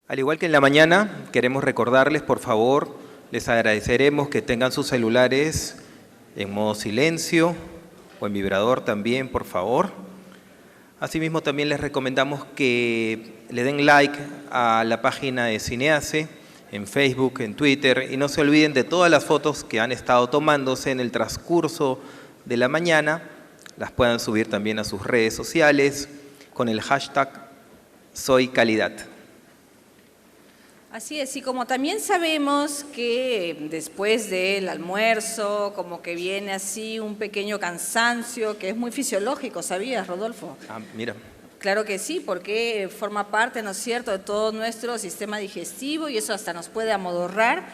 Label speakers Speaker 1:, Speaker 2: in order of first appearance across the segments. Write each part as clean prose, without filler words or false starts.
Speaker 1: Al igual que en la mañana, queremos recordarles, por favor, les agradeceremos que tengan sus celulares en modo silencio o en vibrador también, por favor. Asimismo, también les recomendamos que le den like a la página de Cineace en Facebook, en Twitter, y no se olviden de todas las fotos que han estado tomándose en el transcurso de la mañana, las puedan subir también a sus redes sociales con el hashtag #SoyCalidad.
Speaker 2: Así es, y como también sabemos que después del almuerzo, como que viene así un pequeño cansancio, que es muy fisiológico, ¿sabías, Rodolfo?
Speaker 1: Ah, mira.
Speaker 2: Claro que sí, porque forma parte, ¿no es cierto?, de todo nuestro sistema digestivo y eso hasta nos puede amodorrar.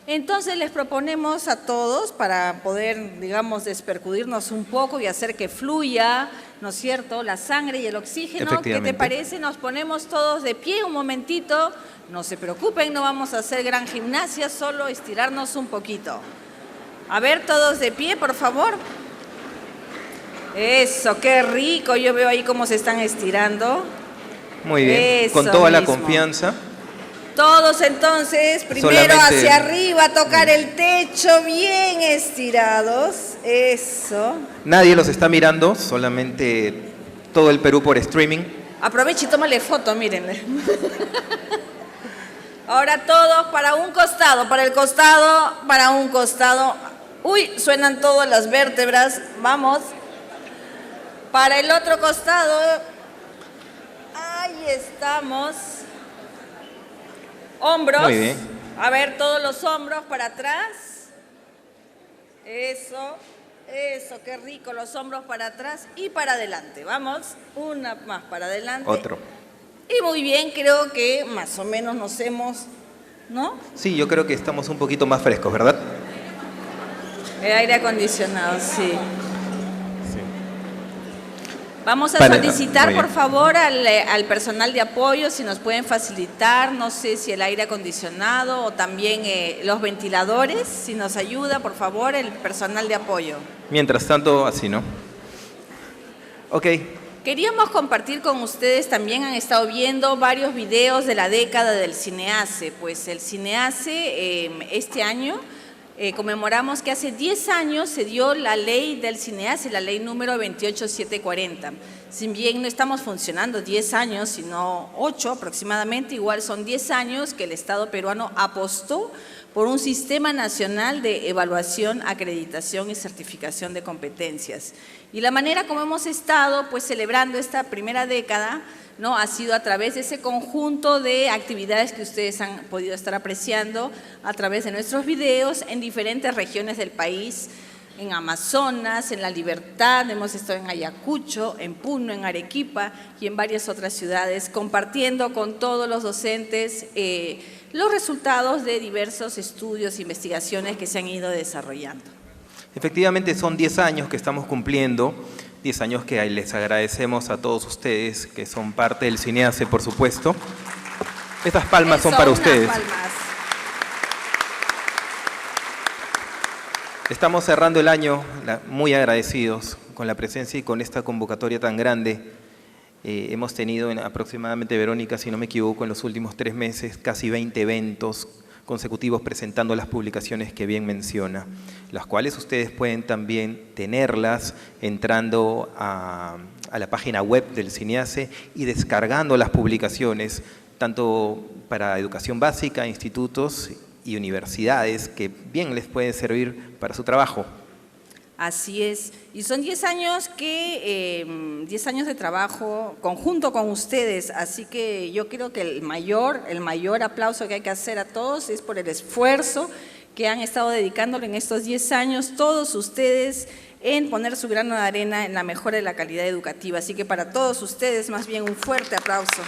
Speaker 2: Entonces les proponemos a todos, para poder, digamos, despercudirnos un poco y hacer que fluya, ¿no es cierto?, la sangre y el oxígeno. ¿Qué te parece? Nos ponemos todos de pie un momentito. No se preocupen, no vamos a hacer gran gimnasia, solo estirarnos un poquito. A ver, todos de pie, por favor. Eso, qué rico. Yo veo ahí cómo se están estirando.
Speaker 1: Muy bien,
Speaker 2: eso
Speaker 1: con toda la
Speaker 2: mismo.
Speaker 1: Confianza.
Speaker 2: Todos entonces, primero hacia arriba, tocar el techo, bien estirados. Eso.
Speaker 1: Nadie los está mirando, solamente todo el Perú por streaming.
Speaker 2: Aproveche y tómale foto, mírenle. Ahora todos para un costado, para el costado, para un costado. Uy, suenan todas las vértebras. Vamos. Para el otro costado. Ahí estamos. Hombros.
Speaker 1: Muy bien.
Speaker 2: A ver, todos los hombros para atrás. Eso, eso, qué rico. Los hombros para atrás y para adelante. Vamos, una más para adelante.
Speaker 1: Otro.
Speaker 2: Y muy bien, creo que más o menos nos hemos, ¿no?
Speaker 1: Sí, yo creo que estamos un poquito más frescos, ¿verdad?
Speaker 2: El aire acondicionado, sí. Vamos a solicitar, por favor, al personal de apoyo, si nos pueden facilitar, no sé si el aire acondicionado o también los ventiladores, si nos ayuda, por favor, el personal de apoyo.
Speaker 1: Mientras tanto, así, ¿no? Ok.
Speaker 2: Queríamos compartir con ustedes, también han estado viendo varios videos de la década del Cineace. Pues el Cineace este año conmemoramos que hace 10 años se dio la ley del Cineace, la ley número 28740. Si bien no estamos funcionando 10 años, sino 8 aproximadamente, igual son 10 años que el Estado peruano apostó por un sistema nacional de evaluación, acreditación y certificación de competencias. Y la manera como hemos estado pues celebrando esta primera década, ¿no?, ha sido a través de ese conjunto de actividades que ustedes han podido estar apreciando a través de nuestros videos en diferentes regiones del país, en Amazonas, en La Libertad, hemos estado en Ayacucho, en Puno, en Arequipa y en varias otras ciudades, compartiendo con todos los docentes los resultados de diversos estudios e investigaciones que se han ido desarrollando.
Speaker 1: Efectivamente son 10 años que estamos cumpliendo, 10 años que les agradecemos a todos ustedes que son parte del Cineace, por supuesto. Estas palmas son para ustedes.
Speaker 2: Palmas.
Speaker 1: Estamos cerrando el año muy agradecidos con la presencia y con esta convocatoria tan grande. Hemos tenido aproximadamente, Verónica, si no me equivoco, en los últimos 3 meses, casi 20 eventos consecutivos presentando las publicaciones que bien menciona, las cuales ustedes pueden también tenerlas entrando a la página web del Cineace y descargando las publicaciones, tanto para educación básica, institutos y universidades, que bien les pueden servir para su trabajo.
Speaker 2: Así es, y son 10 años 10 años de trabajo conjunto con ustedes, así que yo creo que el mayor aplauso que hay que hacer a todos es por el esfuerzo que han estado dedicándole en estos 10 años, todos ustedes, en poner su grano de arena en la mejora de la calidad educativa, así que para todos ustedes más bien un fuerte aplauso.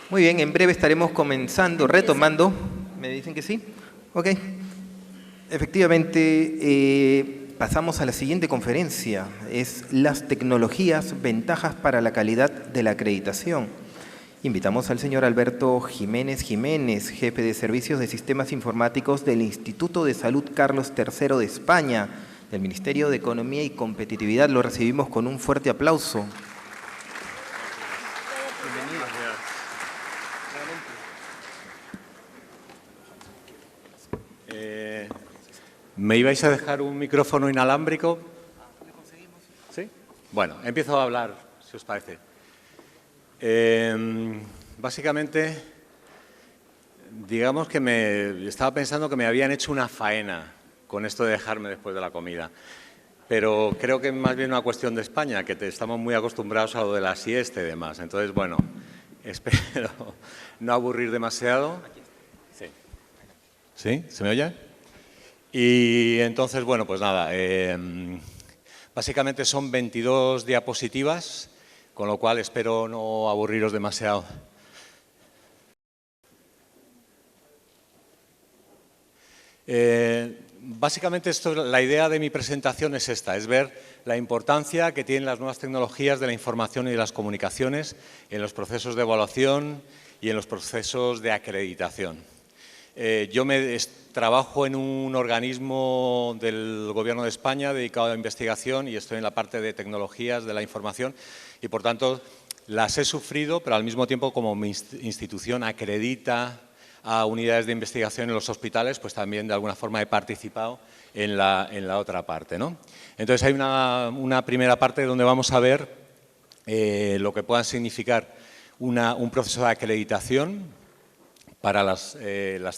Speaker 1: Muy bien, en breve estaremos comenzando, retomando. ¿Me dicen que sí? Ok. Efectivamente, pasamos a la siguiente conferencia. Es las tecnologías, ventajas para la calidad de la acreditación. Invitamos al señor Alberto Jiménez Jiménez, jefe de Servicios de Sistemas Informáticos del Instituto de Salud Carlos III de España, del Ministerio de Economía y Competitividad. Lo recibimos con un fuerte aplauso.
Speaker 3: ¿Me ibais a dejar un micrófono inalámbrico? ¿Sí? Bueno, empiezo a hablar, si os parece. Básicamente, digamos que estaba pensando que me habían hecho una faena con esto de dejarme después de la comida. Pero creo que es más bien una cuestión de España, que estamos muy acostumbrados a lo de la siesta y demás. Entonces, bueno, espero no aburrir demasiado. Sí. ¿Sí? ¿Se me oye? Y entonces, bueno, pues nada, básicamente son 22 diapositivas, con lo cual espero no aburriros demasiado. Básicamente la idea de mi presentación es esta, es ver la importancia que tienen las nuevas tecnologías de la información y de las comunicaciones en los procesos de evaluación y en los procesos de acreditación. Yo trabajo en un organismo del Gobierno de España dedicado a la investigación y estoy en la parte de tecnologías de la información y, por tanto, las he sufrido, pero al mismo tiempo, como mi institución acredita a unidades de investigación en los hospitales, pues también de alguna forma he participado en la otra parte, ¿no? Entonces hay una primera parte donde vamos a ver lo que pueda significar un proceso de acreditación para las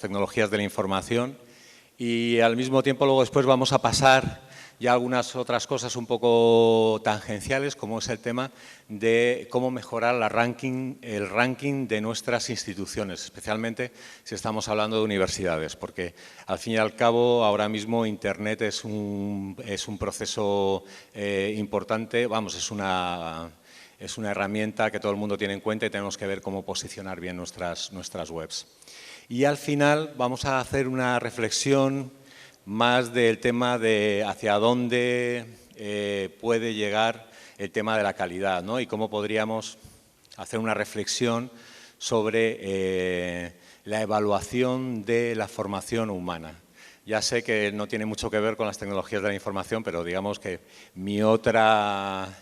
Speaker 3: tecnologías de la información y al mismo tiempo luego después vamos a pasar ya a algunas otras cosas un poco tangenciales, como es el tema de cómo mejorar el ranking de nuestras instituciones, especialmente si estamos hablando de universidades, porque al fin y al cabo ahora mismo Internet es un proceso importante, vamos, es una herramienta que todo el mundo tiene en cuenta y tenemos que ver cómo posicionar bien nuestras webs. Y al final vamos a hacer una reflexión más del tema de hacia dónde puede llegar el tema de la calidad, ¿no? Y cómo podríamos hacer una reflexión sobre la evaluación de la formación humana. Ya sé que no tiene mucho que ver con las tecnologías de la información, pero digamos que mi otra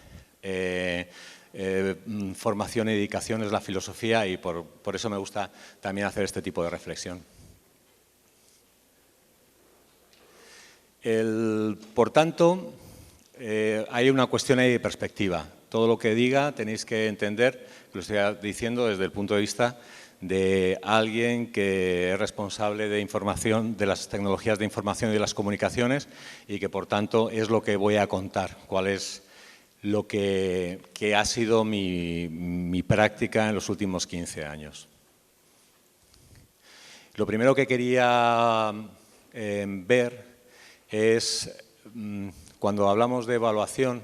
Speaker 3: formación y dedicación es la filosofía y por eso me gusta también hacer este tipo de reflexión. Por tanto, hay una cuestión ahí de perspectiva. Todo lo que diga tenéis que entender, lo estoy diciendo desde el punto de vista de alguien que es responsable de información, de las tecnologías de información y de las comunicaciones y que, por tanto, es lo que voy a contar, cuál es lo que ha sido mi práctica en los últimos 15 años. Lo primero que quería ver es, cuando hablamos de evaluación,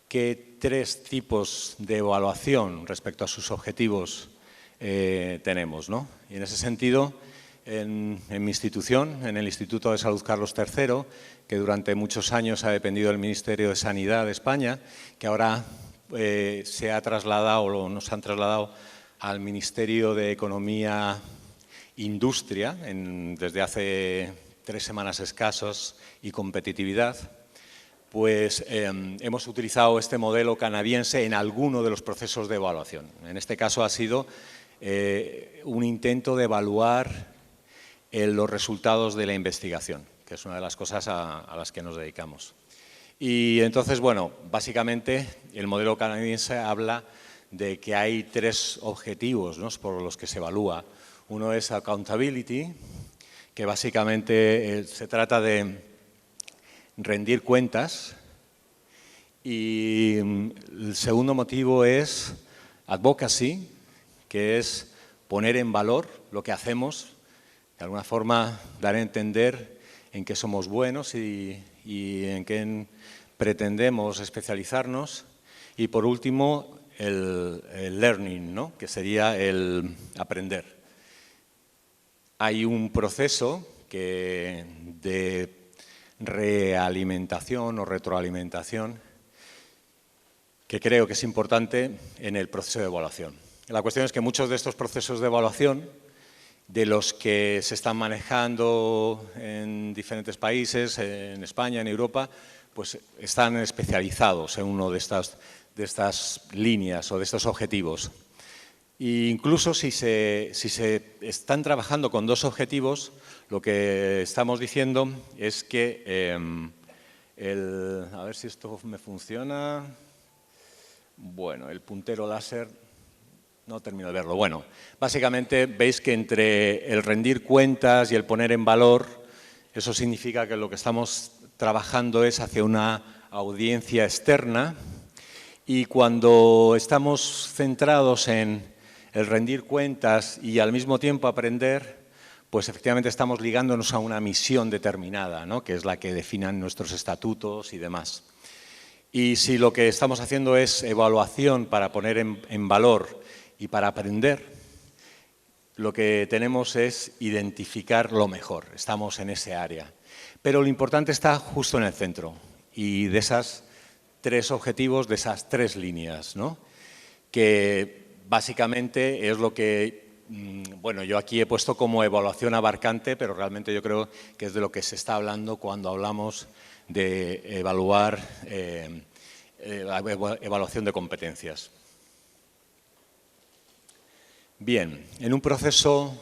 Speaker 3: qué tres tipos de evaluación respecto a sus objetivos tenemos, ¿no? Y en ese sentido, en mi institución, en el Instituto de Salud Carlos III, que durante muchos años ha dependido del Ministerio de Sanidad de España, que ahora se ha trasladado o nos han trasladado al Ministerio de Economía e Industria desde hace 3 semanas escasos y competitividad, pues hemos utilizado este modelo canadiense en alguno de los procesos de evaluación. En este caso ha sido un intento de evaluar los resultados de la investigación, que es una de las cosas a las que nos dedicamos. Y entonces, bueno, básicamente el modelo canadiense habla de que hay 3 objetivos, ¿no?, por los que se evalúa. Uno es accountability, que básicamente se trata de rendir cuentas, y el segundo motivo es advocacy, que es poner en valor lo que hacemos, de alguna forma dar a entender en qué somos buenos y en qué pretendemos especializarnos. Y por último, el learning, ¿no?, que sería el aprender. Hay un proceso de realimentación o retroalimentación que creo que es importante en el proceso de evaluación. La cuestión es que muchos de estos procesos de evaluación de los que se están manejando en diferentes países, en España, en Europa, pues están especializados en uno de estas líneas o de estos objetivos. E incluso si se están trabajando con dos objetivos, lo que estamos diciendo es que a ver si esto me funciona. Bueno, el puntero láser, no termino de verlo. Bueno, básicamente veis que entre el rendir cuentas y el poner en valor, eso significa que lo que estamos trabajando es hacia una audiencia externa, y cuando estamos centrados en el rendir cuentas y al mismo tiempo aprender, pues efectivamente estamos ligándonos a una misión determinada, ¿no?, que es la que definan nuestros estatutos y demás. Y si lo que estamos haciendo es evaluación para poner en valor y para aprender, lo que tenemos es identificar lo mejor, estamos en ese área. Pero lo importante está justo en el centro, y de esos tres objetivos, de esas tres líneas, ¿no?, que básicamente es lo que, bueno, yo aquí he puesto como evaluación abarcante, pero realmente yo creo que es de lo que se está hablando cuando hablamos de evaluar la evaluación de competencias. Bien, en un proceso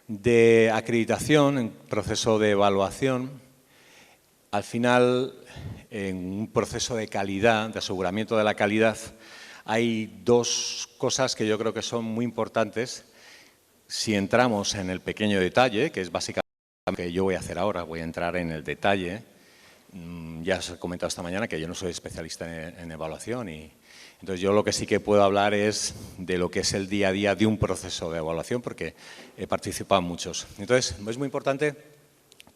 Speaker 3: de acreditación, en proceso de evaluación, al final, en un proceso de calidad, de aseguramiento de la calidad, hay dos cosas que yo creo que son muy importantes. Si entramos en el pequeño detalle, que es básicamente lo que yo voy a hacer ahora, voy a entrar en el detalle. Ya os he comentado esta mañana que yo no soy especialista en evaluación, y entonces yo lo que sí que puedo hablar es de lo que es el día a día de un proceso de evaluación, porque he participado en muchos. Entonces, es muy importante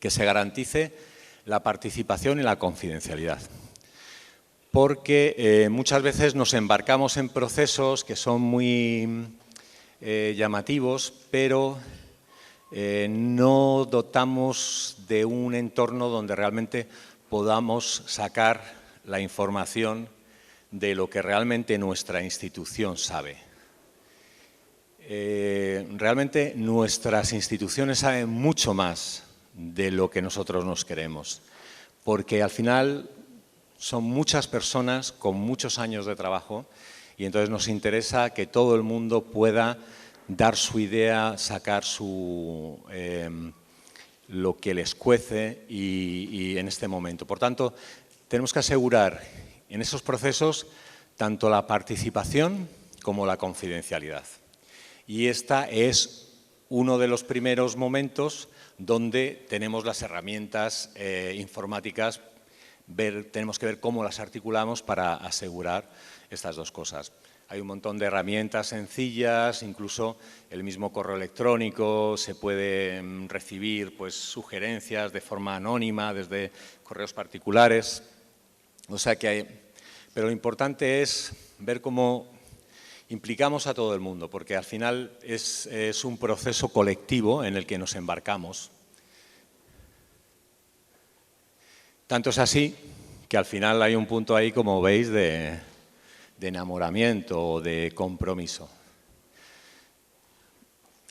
Speaker 3: que se garantice la participación y la confidencialidad, porque muchas veces nos embarcamos en procesos que son muy llamativos, pero no dotamos de un entorno donde realmente podamos sacar la información de lo que realmente nuestra institución sabe. Realmente nuestras instituciones saben mucho más de lo que nosotros nos queremos, porque al final son muchas personas con muchos años de trabajo, y entonces nos interesa que todo el mundo pueda dar su idea, sacar lo que les cuece y en este momento. Por tanto, tenemos que asegurar en esos procesos tanto la participación como la confidencialidad. Y esta es uno de los primeros momentos donde tenemos las herramientas informáticas. Tenemos que ver cómo las articulamos para asegurar estas dos cosas. Hay un montón de herramientas sencillas, incluso el mismo correo electrónico, se puede recibir pues, sugerencias de forma anónima desde correos particulares. O sea que pero lo importante es ver cómo implicamos a todo el mundo, porque al final es un proceso colectivo en el que nos embarcamos. Tanto es así que al final hay un punto ahí, como veis, de enamoramiento o de compromiso.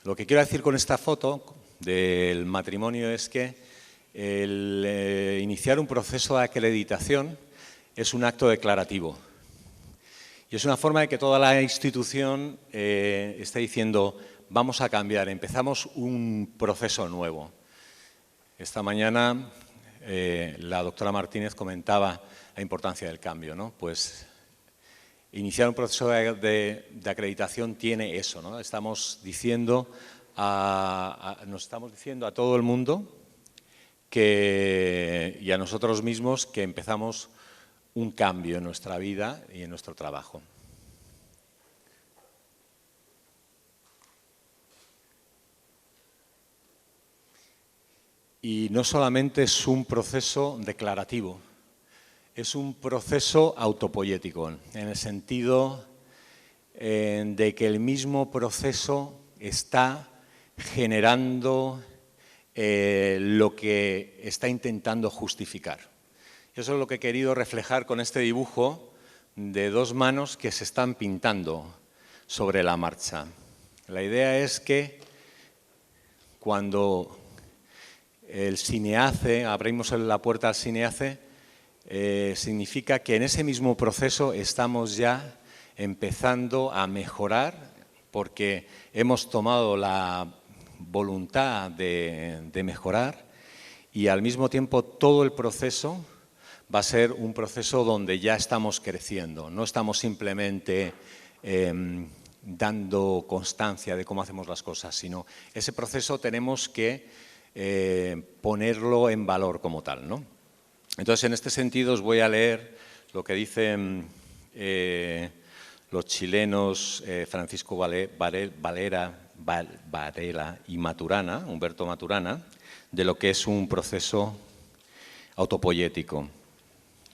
Speaker 3: Lo que quiero decir con esta foto del matrimonio es que el iniciar un proceso de acreditación es un acto declarativo. Y es una forma de que toda la institución esté diciendo, vamos a cambiar, empezamos un proceso nuevo. Esta mañana la doctora Martínez comentaba la importancia del cambio, ¿no? Pues iniciar un proceso de acreditación tiene eso, ¿no? Nos estamos diciendo a todo el mundo y a nosotros mismos que empezamos un cambio en nuestra vida y en nuestro trabajo. Y no solamente es un proceso declarativo, es un proceso autopoyético, en el sentido de que el mismo proceso está generando lo que está intentando justificar. Eso es lo que he querido reflejar con este dibujo de dos manos que se están pintando sobre la marcha. La idea es que cuando el cineace, abrimos la puerta al cineace, significa que en ese mismo proceso estamos ya empezando a mejorar, porque hemos tomado la voluntad de mejorar, y al mismo tiempo todo el proceso va a ser un proceso donde ya estamos creciendo, no estamos simplemente dando constancia de cómo hacemos las cosas, sino ese proceso tenemos que ponerlo en valor como tal, ¿no? Entonces, en este sentido, os voy a leer lo que dicen los chilenos Francisco Varela y Maturana, Humberto Maturana, de lo que es un proceso autopoyético.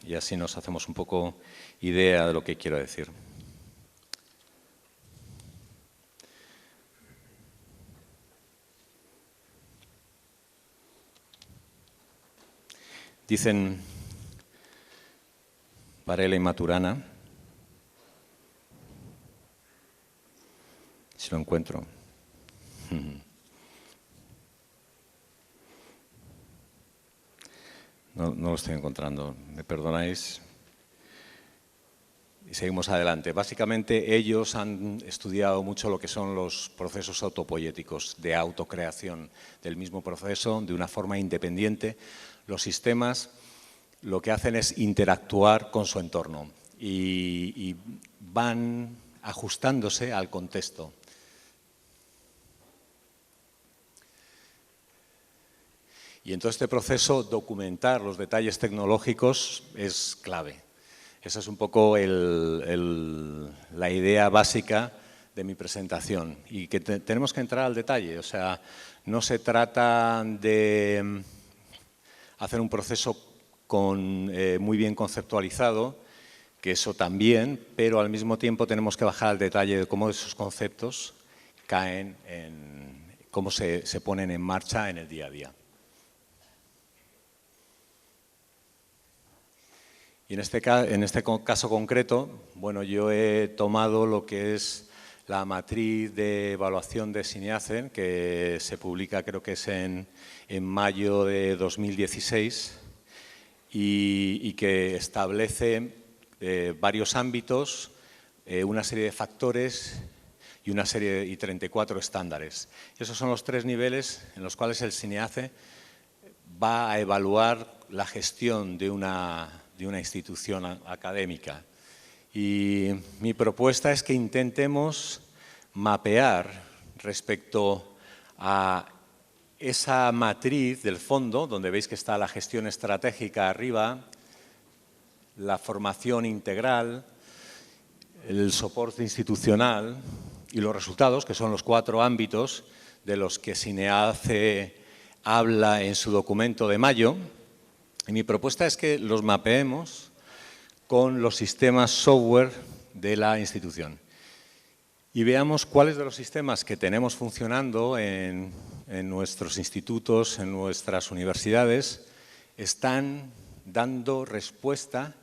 Speaker 3: Y así nos hacemos un poco idea de lo que quiero decir. Dicen Varela y Maturana, si lo encuentro. No lo estoy encontrando, me perdonáis. Y seguimos adelante. Básicamente ellos han estudiado mucho lo que son los procesos autopoyéticos de autocreación del mismo proceso de una forma independiente. Los sistemas lo que hacen es interactuar con su entorno y van ajustándose al contexto. Y en todo este proceso, documentar los detalles tecnológicos es clave. Esa es un poco la idea básica de mi presentación. Y que tenemos que entrar al detalle. O sea, no se trata de hacer un proceso muy bien conceptualizado, que eso también, pero al mismo tiempo tenemos que bajar al detalle de cómo esos conceptos caen cómo se ponen en marcha en el día a día. Y en este caso concreto, bueno, yo he tomado lo que es la matriz de evaluación de cineace, que se publica, creo que es en mayo de 2016, y que establece varios ámbitos, una serie de factores y 34 estándares. Esos son los 3 niveles en los cuales el cineace va a evaluar la gestión de una institución académica. Y mi propuesta es que intentemos mapear respecto a esa matriz del fondo, donde veis que está la gestión estratégica arriba, la formación integral, el soporte institucional y los resultados, que son los 4 ámbitos de los que cineace habla en su documento de mayo. Y mi propuesta es que los mapeemos con los sistemas software de la institución y veamos cuáles de los sistemas que tenemos funcionando en nuestros institutos, en nuestras universidades, están dando respuesta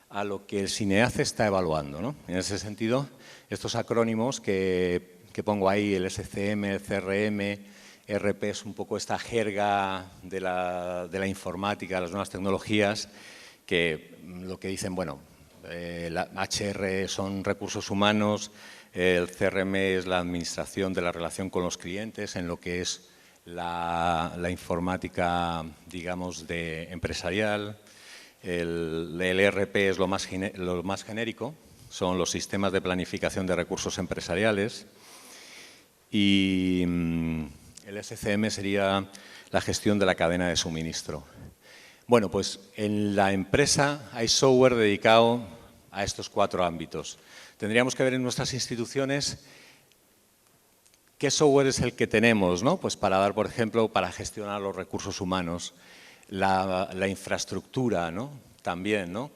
Speaker 3: a lo que el cineace está evaluando, ¿no? En ese sentido, estos acrónimos que pongo ahí, el SCM, el CRM, ERP es un poco esta jerga de la informática, de las nuevas tecnologías, que lo que dicen, bueno, la HR son recursos humanos, el CRM es la administración de la relación con los clientes, en lo que es la informática, digamos, empresarial. El ERP es lo más genérico, son los sistemas de planificación de recursos empresariales. Y el SCM sería la gestión de la cadena de suministro. Bueno, pues en la empresa hay software dedicado a estos 4 ámbitos. Tendríamos que ver en nuestras instituciones qué software es el que tenemos, ¿no? Pues para dar, por ejemplo, para gestionar los recursos humanos, la infraestructura, ¿no? También, ¿no?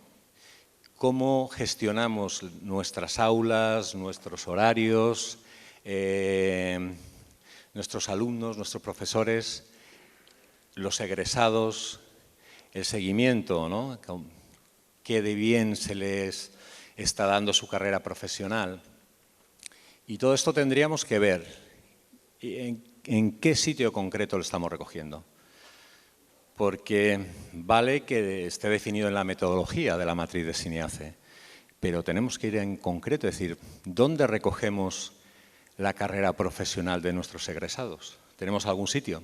Speaker 3: Cómo gestionamos nuestras aulas, nuestros horarios, nuestros alumnos, nuestros profesores, los egresados, el seguimiento, ¿no? Qué de bien se les está dando su carrera profesional. Y todo esto tendríamos que ver en qué sitio concreto lo estamos recogiendo. Porque vale que esté definido en la metodología de la matriz de SINEACE, pero tenemos que ir en concreto, es decir, ¿dónde recogemos la carrera profesional de nuestros egresados? ¿Tenemos algún sitio?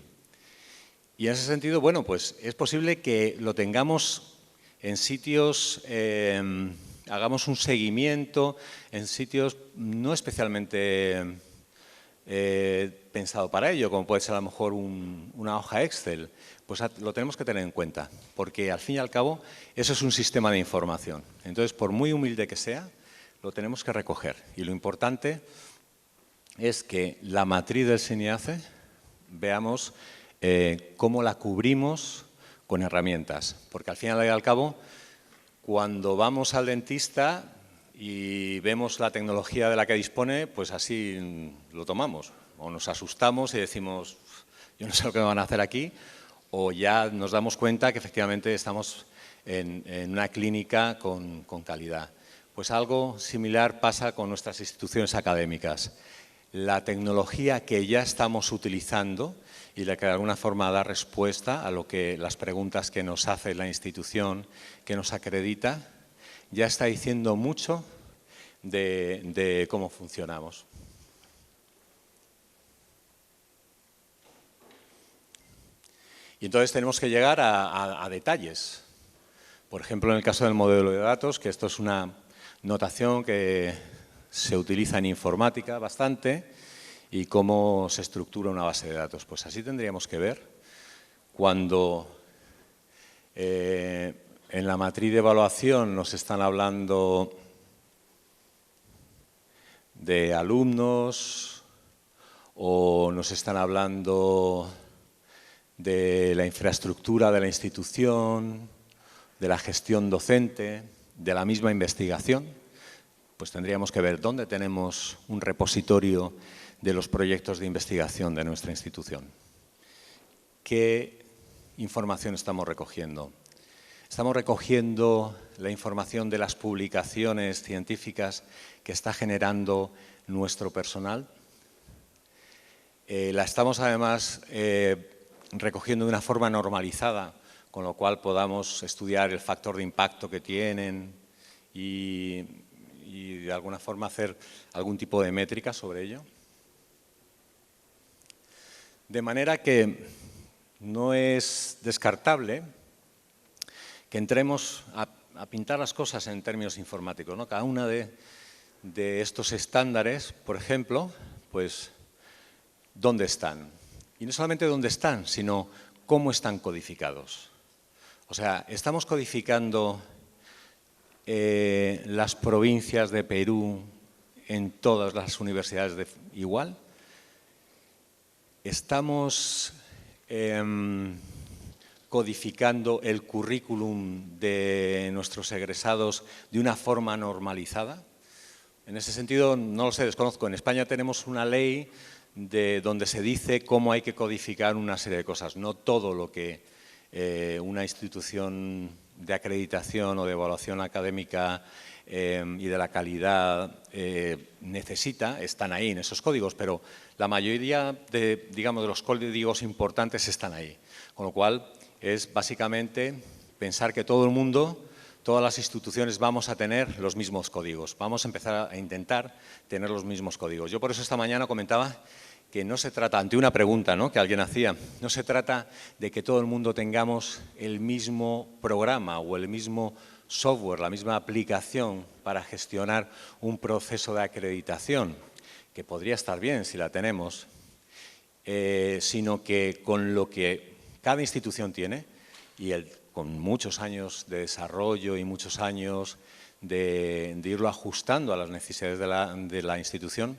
Speaker 3: Y en ese sentido, bueno, pues es posible que lo tengamos en sitios, hagamos un seguimiento en sitios no especialmente pensado para ello, como puede ser a lo mejor una hoja Excel, pues lo tenemos que tener en cuenta, porque al fin y al cabo eso es un sistema de información. Entonces, por muy humilde que sea, lo tenemos que recoger. Y lo importante es que la matriz del SINEACE veamos cómo la cubrimos con herramientas, porque al fin y al cabo, cuando vamos al dentista y vemos la tecnología de la que dispone, pues así lo tomamos. O nos asustamos y decimos, yo no sé lo que me van a hacer aquí, o ya nos damos cuenta que efectivamente estamos en una clínica con calidad. Pues algo similar pasa con nuestras instituciones académicas. La tecnología que ya estamos utilizando y la que de alguna forma da respuesta a las preguntas que nos hace la institución, que nos acredita, ya está diciendo mucho de cómo funcionamos. Y entonces tenemos que llegar a detalles. Por ejemplo, en el caso del modelo de datos, que esto es una notación que se utiliza en informática bastante, y cómo se estructura una base de datos. Pues así tendríamos que ver cuando en la matriz de evaluación nos están hablando de alumnos o nos están hablando de la infraestructura de la institución, de la gestión docente, de la misma investigación, pues tendríamos que ver dónde tenemos un repositorio de los proyectos de investigación de nuestra institución. ¿Qué información estamos recogiendo? Estamos recogiendo la información de las publicaciones científicas que está generando nuestro personal. La estamos además recogiendo de una forma normalizada, con lo cual podamos estudiar el factor de impacto que tienen y de alguna forma hacer algún tipo de métrica sobre ello. De manera que no es descartable que entremos a pintar las cosas en términos informáticos, ¿no? Cada una de estos estándares, por ejemplo, pues, ¿dónde están? Y no solamente dónde están, sino cómo están codificados. O sea, ¿estamos codificando las provincias de Perú en todas las universidades igual? ¿Estamos codificando el currículum de nuestros egresados de una forma normalizada? En ese sentido, no lo sé, desconozco. En España tenemos una ley donde se dice cómo hay que codificar una serie de cosas. No todo lo que una institución de acreditación o de evaluación académica y de la calidad necesita, están ahí en esos códigos, pero la mayoría de los códigos importantes están ahí. Con lo cual es básicamente pensar que todo el mundo, todas las instituciones vamos a tener los mismos códigos. Vamos a empezar a intentar tener los mismos códigos. Yo por eso esta mañana comentaba que no se trata, ante una pregunta, ¿no?, que alguien hacía, no se trata de que todo el mundo tengamos el mismo programa o el mismo software, la misma aplicación para gestionar un proceso de acreditación, que podría estar bien si la tenemos, sino que con lo que cada institución tiene y con muchos años de desarrollo y muchos años de irlo ajustando a las necesidades de la institución,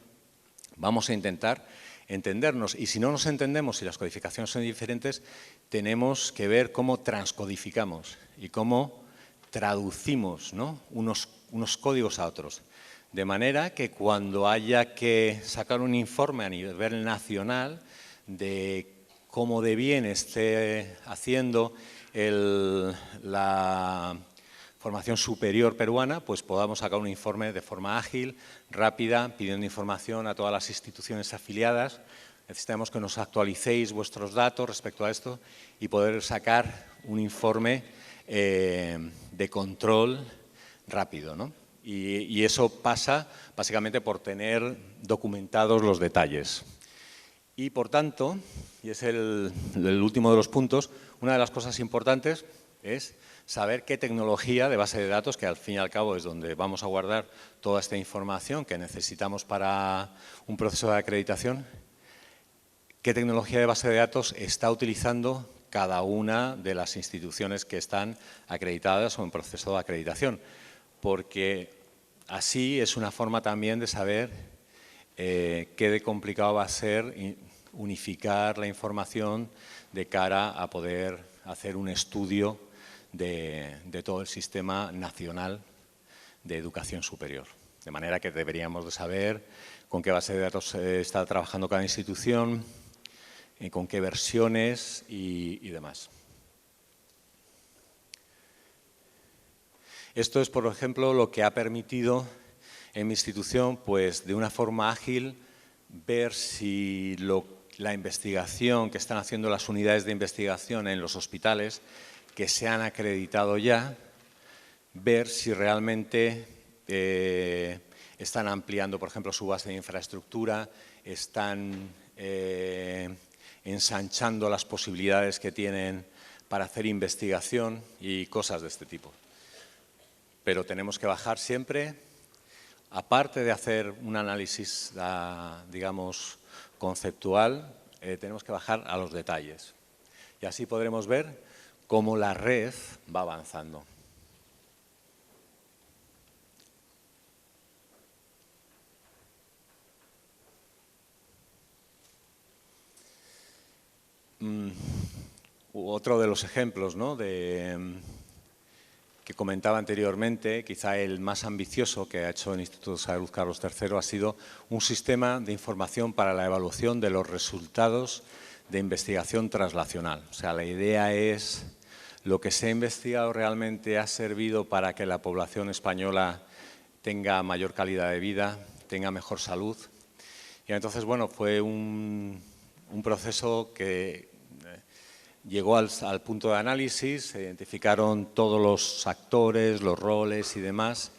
Speaker 3: vamos a intentar entendernos. Y si no nos entendemos, si las codificaciones son diferentes, tenemos que ver cómo transcodificamos y cómo traducimos, ¿no?, unos códigos a otros. De manera que cuando haya que sacar un informe a nivel nacional de cómo de bien esté haciendo la formación superior peruana, pues podamos sacar un informe de forma ágil, rápida, pidiendo información a todas las instituciones afiliadas, Necesitamos que nos actualicéis vuestros datos respecto a esto y poder sacar un informe de control rápido, ¿no? Y eso pasa básicamente por tener documentados los detalles. Y por tanto, y es el último de los puntos, una de las cosas importantes es saber qué tecnología de base de datos, que al fin y al cabo es donde vamos a guardar toda esta información que necesitamos para un proceso de acreditación, qué tecnología de base de datos está utilizando cada una de las instituciones que están acreditadas o en proceso de acreditación, porque así es una forma también de saber qué de complicado va a ser unificar la información de cara a poder hacer un estudio de todo el sistema nacional de educación superior. De manera que deberíamos de saber con qué base de datos está trabajando cada institución, con qué versiones y demás. Esto es, por ejemplo, lo que ha permitido en mi institución, pues, de una forma ágil, ver si la investigación que están haciendo las unidades de investigación en los hospitales que se han acreditado ya, ver si realmente están ampliando, por ejemplo, su base de infraestructura, están ensanchando las posibilidades que tienen para hacer investigación y cosas de este tipo. Pero tenemos que bajar siempre, aparte de hacer un análisis, digamos, conceptual, tenemos que bajar a los detalles. Y así podremos ver cómo la red va avanzando. Otro de los ejemplos, ¿no?, que comentaba anteriormente, quizá el más ambicioso que ha hecho el Instituto de Salud Carlos III, ha sido un sistema de información para la evaluación de los resultados de investigación translacional. O sea, la idea es, lo que se ha investigado realmente ha servido para que la población española tenga mayor calidad de vida, tenga mejor salud. Y entonces, bueno, fue un proceso que llegó al punto de análisis, se identificaron todos los actores, los roles y demás.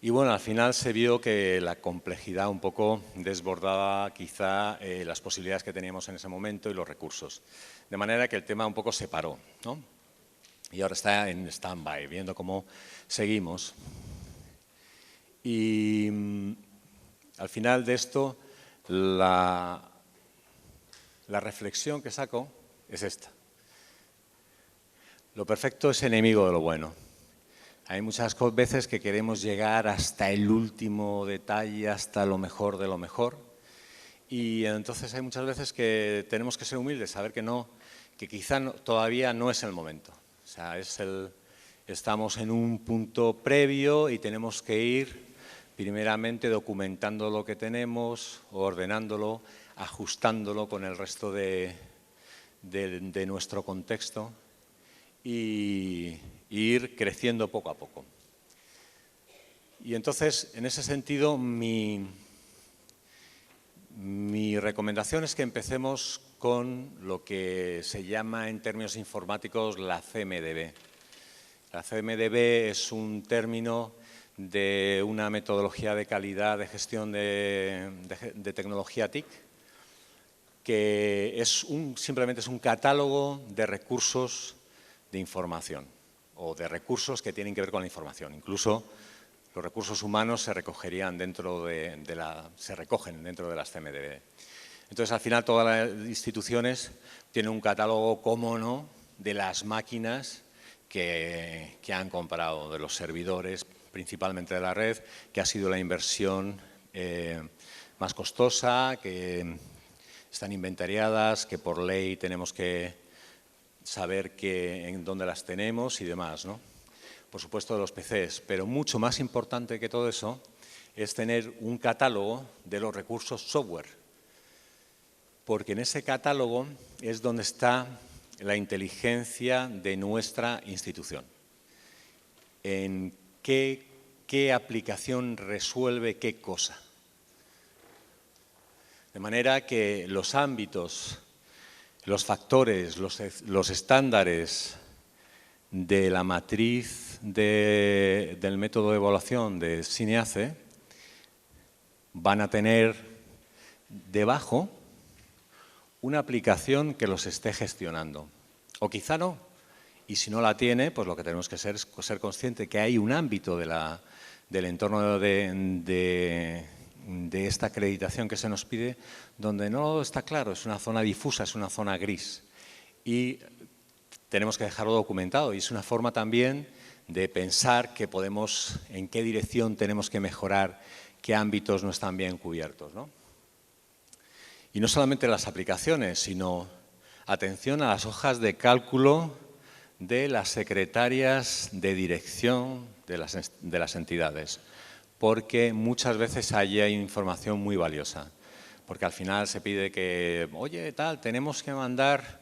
Speaker 3: Y bueno, al final se vio que la complejidad un poco desbordaba quizá las posibilidades que teníamos en ese momento y los recursos. De manera que el tema un poco se paró, ¿no? Y ahora está en stand-by, viendo cómo seguimos. Y al final de esto, la reflexión que saco es esta. Lo perfecto es enemigo de lo bueno. Hay muchas veces que queremos llegar hasta el último detalle, hasta lo mejor de lo mejor. Y entonces hay muchas veces que tenemos que ser humildes, saber que quizá todavía no es el momento. O sea, estamos en un punto previo y tenemos que ir primeramente documentando lo que tenemos, ordenándolo, ajustándolo con el resto de nuestro contexto y ir creciendo poco a poco. Y entonces, en ese sentido, mi recomendación es que empecemos con lo que se llama en términos informáticos la CMDB. La CMDB es un término de una metodología de calidad de gestión de tecnología TIC, que simplemente es un catálogo de recursos de información o de recursos que tienen que ver con la información. Incluso los recursos humanos se recogerían se recogen dentro de las CMDB. Entonces, al final, todas las instituciones tienen un catálogo, cómo no, de las máquinas que han comprado, de los servidores, principalmente de la red, que ha sido la inversión más costosa, que están inventariadas, que por ley tenemos que saber en dónde las tenemos y demás, ¿no? Por supuesto, de los PCs, pero mucho más importante que todo eso es tener un catálogo de los recursos software, porque en ese catálogo es donde está la inteligencia de nuestra institución. En qué aplicación resuelve qué cosa. De manera que los ámbitos, los factores, los estándares de la matriz del método de evaluación de SINEACE van a tener debajo una aplicación que los esté gestionando. O quizá no. Y si no la tiene, pues lo que tenemos que hacer es ser consciente que hay un ámbito del entorno de esta acreditación que se nos pide donde no está claro, es una zona difusa, es una zona gris. Y tenemos que dejarlo documentado y es una forma también de pensar que podemos, en qué dirección tenemos que mejorar, qué ámbitos no están bien cubiertos, ¿no? Y no solamente las aplicaciones, sino atención a las hojas de cálculo de las secretarias de dirección de las entidades, porque muchas veces allí hay información muy valiosa, porque al final se pide que, oye, tenemos que mandar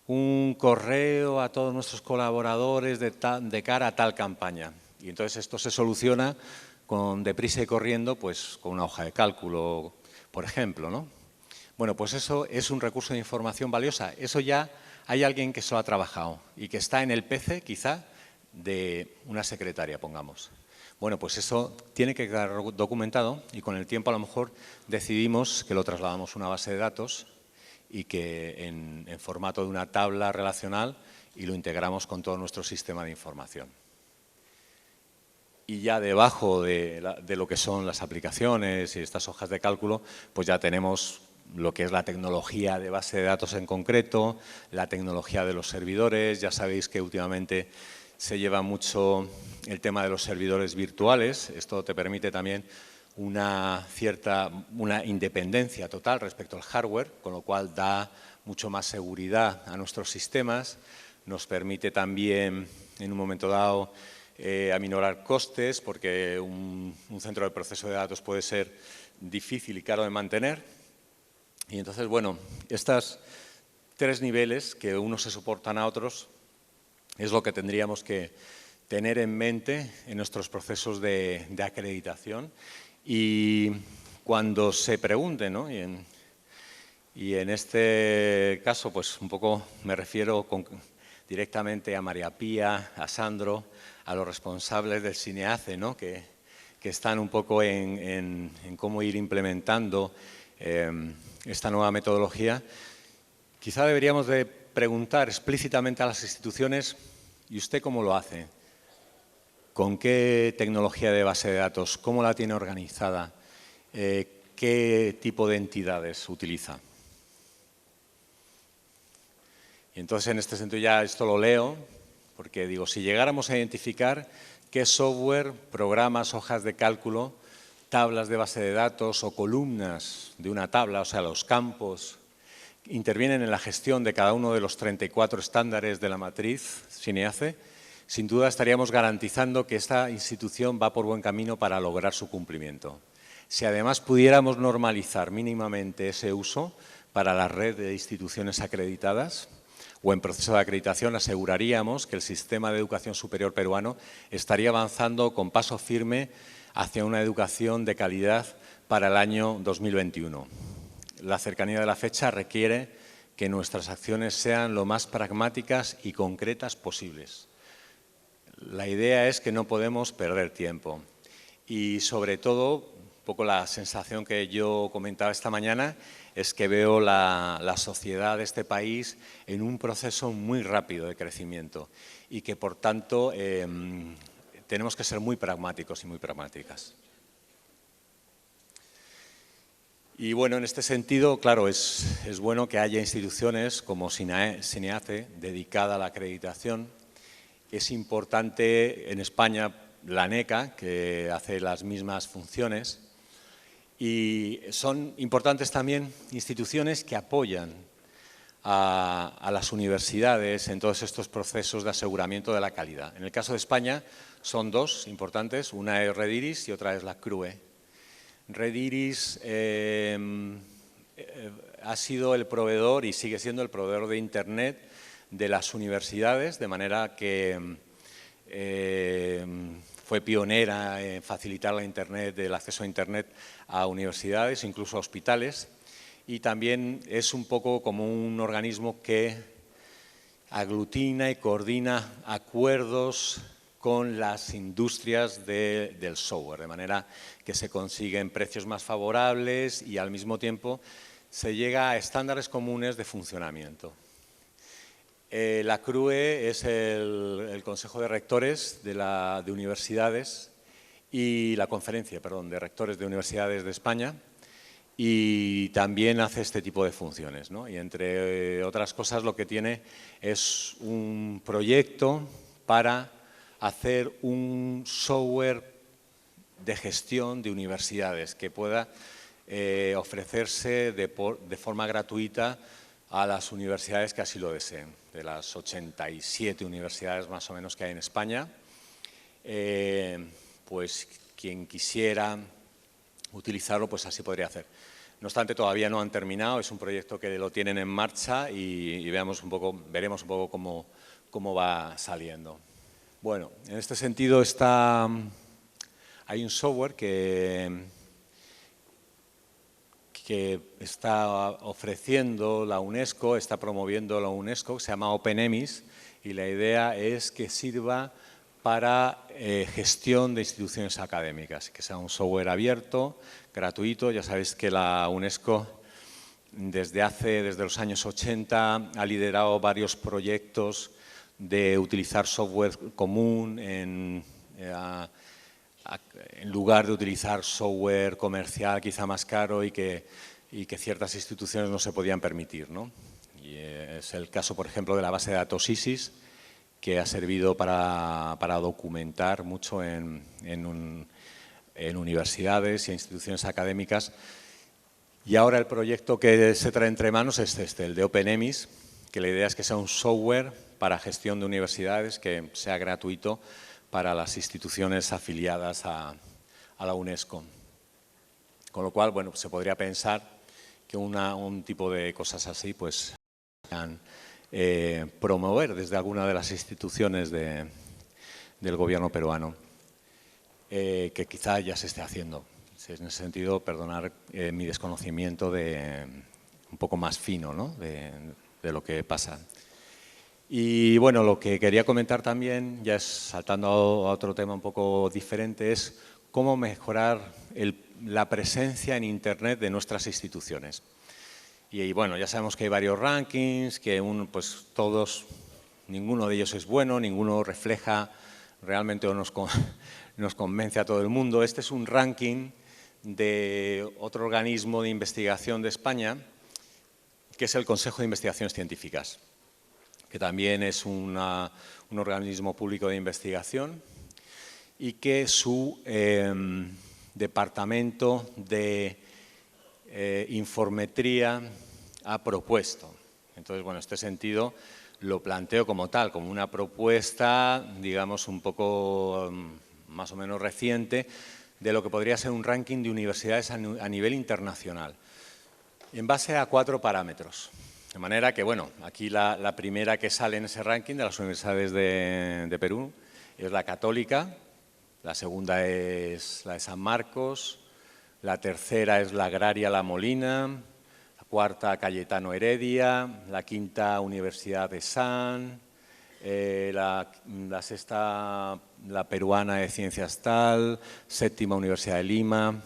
Speaker 3: un correo a todos nuestros colaboradores de cara a tal campaña. Y entonces esto se soluciona deprisa y corriendo, pues con una hoja de cálculo, por ejemplo, ¿no? Bueno, pues eso es un recurso de información valiosa. Eso ya hay alguien que se lo ha trabajado y que está en el PC, quizá, de una secretaria, pongamos. Bueno, pues eso tiene que quedar documentado y con el tiempo a lo mejor decidimos que lo trasladamos a una base de datos y que en formato de una tabla relacional y lo integramos con todo nuestro sistema de información. Y ya debajo de lo que son las aplicaciones y estas hojas de cálculo, pues ya tenemos lo que es la tecnología de base de datos en concreto, la tecnología de los servidores. Ya sabéis que últimamente se lleva mucho el tema de los servidores virtuales. Esto te permite también una independencia total respecto al hardware, con lo cual da mucho más seguridad a nuestros sistemas. Nos permite también, en un momento dado, aminorar costes, porque un centro de proceso de datos puede ser difícil y caro de mantener. Y entonces, bueno, estos 3 niveles que unos se soportan a otros es lo que tendríamos que tener en mente en nuestros procesos de acreditación. Y cuando se pregunte, ¿no? Y en este caso, pues un poco me refiero directamente a María Pía, a Sandro, a los responsables del SINEACE, ¿no? que están un poco en cómo ir implementando esta nueva metodología. Quizá deberíamos de preguntar explícitamente a las instituciones, ¿y usted cómo lo hace? ¿Con qué tecnología de base de datos? ¿Cómo la tiene organizada? ¿Qué tipo de entidades utiliza? Y entonces, en este sentido, ya esto lo leo, porque digo, si llegáramos a identificar qué software, programas, hojas de cálculo, tablas de base de datos o columnas de una tabla, o sea, los campos, intervienen en la gestión de cada uno de los 34 estándares de la matriz SINEACE, sin duda estaríamos garantizando que esta institución va por buen camino para lograr su cumplimiento. Si además pudiéramos normalizar mínimamente ese uso para la red de instituciones acreditadas o en proceso de acreditación, aseguraríamos que el sistema de educación superior peruano estaría avanzando con paso firme hacia una educación de calidad para el año 2021. La cercanía de la fecha requiere que nuestras acciones sean lo más pragmáticas y concretas posibles. La idea es que no podemos perder tiempo y, sobre todo, un poco la sensación que yo comentaba esta mañana es que veo la sociedad de este país en un proceso muy rápido de crecimiento y que, por tanto, tenemos que ser muy pragmáticos y muy pragmáticas. Y bueno, en este sentido, claro, es bueno que haya instituciones como SINEACE dedicada a la acreditación. Es importante en España la ANECA, que hace las mismas funciones. Y son importantes también instituciones que apoyan a las universidades en todos estos procesos de aseguramiento de la calidad. En el caso de España son 2 importantes, una es Rediris y otra es la CRUE. Rediris ha sido el proveedor y sigue siendo el proveedor de Internet de las universidades, de manera que fue pionera en facilitar el acceso a Internet a universidades, incluso a hospitales. y también es un poco como un organismo que aglutina y coordina acuerdos con las industrias del software, de manera que se consiguen precios más favorables y al mismo tiempo se llega a estándares comunes de funcionamiento. La CRUE es el Consejo de Rectores de Universidades y la Conferencia, de Rectores de Universidades de España, y también hace este tipo de funciones, ¿no? Y entre otras cosas lo que tiene es un proyecto para hacer un software de gestión de universidades que pueda ofrecerse de forma gratuita a las universidades que así lo deseen. De las 87 universidades más o menos que hay en España, pues quien quisiera utilizarlo, pues así podría hacer. No obstante, todavía no han terminado, es un proyecto que lo tienen en marcha y veremos un poco cómo va saliendo. Bueno, en este sentido hay un software que está ofreciendo la UNESCO, está promoviendo la UNESCO, que se llama OpenEMIS, y la idea es que sirva para gestión de instituciones académicas, que sea un software abierto, gratuito. Ya sabéis que la UNESCO desde los años 80 ha liderado varios proyectos de utilizar software común en lugar de utilizar software comercial quizá más caro y que ciertas instituciones no se podían permitir, ¿no? Y es el caso, por ejemplo, de la base de datos ISIS, que ha servido para documentar mucho en universidades y instituciones académicas. Y ahora el proyecto que se trae entre manos es el de OpenEMIS, que la idea es que sea un software para gestión de universidades que sea gratuito para las instituciones afiliadas a la UNESCO. Con lo cual, bueno, se podría pensar que un tipo de cosas así pues puedan promover desde alguna de las instituciones del gobierno peruano, que quizá ya se esté haciendo. En ese sentido, perdonar mi desconocimiento un poco más fino, ¿no? de lo que pasa. Y bueno, lo que quería comentar también, ya es saltando a otro tema un poco diferente, es cómo mejorar la presencia en Internet de nuestras instituciones. Y bueno, ya sabemos que hay varios rankings, que pues ninguno de ellos es bueno, ninguno refleja realmente o nos convence a todo el mundo. Este es un ranking de otro organismo de investigación de España, que es el Consejo de Investigaciones Científicas, que también es un organismo público de investigación y que su departamento de informetría ha propuesto. Entonces, bueno, en este sentido lo planteo como tal, como una propuesta, digamos, un poco más o menos reciente, de lo que podría ser un ranking de universidades a nivel internacional, en base a 4 parámetros. De manera que, bueno, aquí la primera que sale en ese ranking de las universidades de Perú es la Católica, la segunda es la de San Marcos, la tercera es la Agraria La Molina, la cuarta Cayetano Heredia, la quinta Universidad de San, la sexta la Peruana de Ciencias Tal, séptima Universidad de Lima,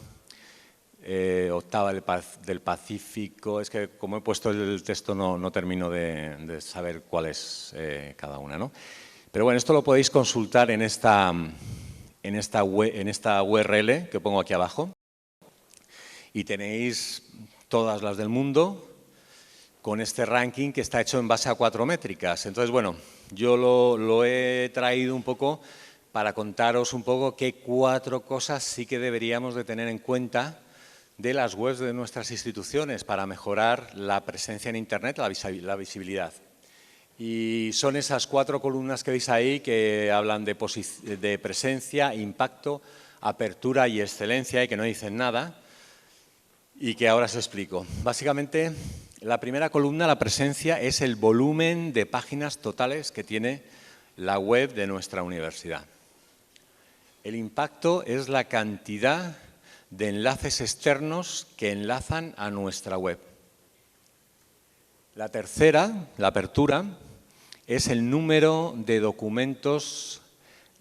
Speaker 3: octava del Pacífico. Es que como he puesto el texto no termino de saber cuál es cada una, ¿no? Pero bueno, esto lo podéis consultar en esta URL que pongo aquí abajo y tenéis todas las del mundo con este ranking que está hecho en base a 4 métricas. Entonces, bueno, yo lo he traído un poco para contaros un poco qué 4 cosas sí que deberíamos de tener en cuenta de las webs de nuestras instituciones para mejorar la presencia en Internet, la visibilidad. Y son esas 4 columnas que veis ahí que hablan de presencia, impacto, apertura y excelencia y que no dicen nada y que ahora os explico. Básicamente, la primera columna, la presencia, es el volumen de páginas totales que tiene la web de nuestra universidad. El impacto es la cantidad de enlaces externos que enlazan a nuestra web. La tercera, la apertura, es el número de documentos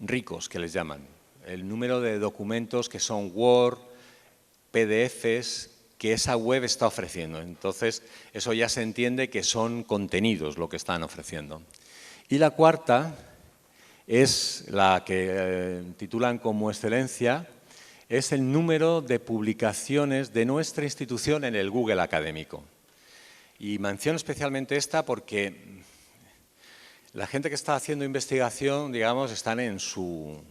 Speaker 3: ricos, que les llaman. El número de documentos que son Word, PDFs, que esa web está ofreciendo. Entonces, eso ya se entiende que son contenidos lo que están ofreciendo. Y la cuarta es la que titulan como excelencia, es el número de publicaciones de nuestra institución en el Google académico. Y menciono especialmente esta porque la gente que está haciendo investigación, digamos, están en su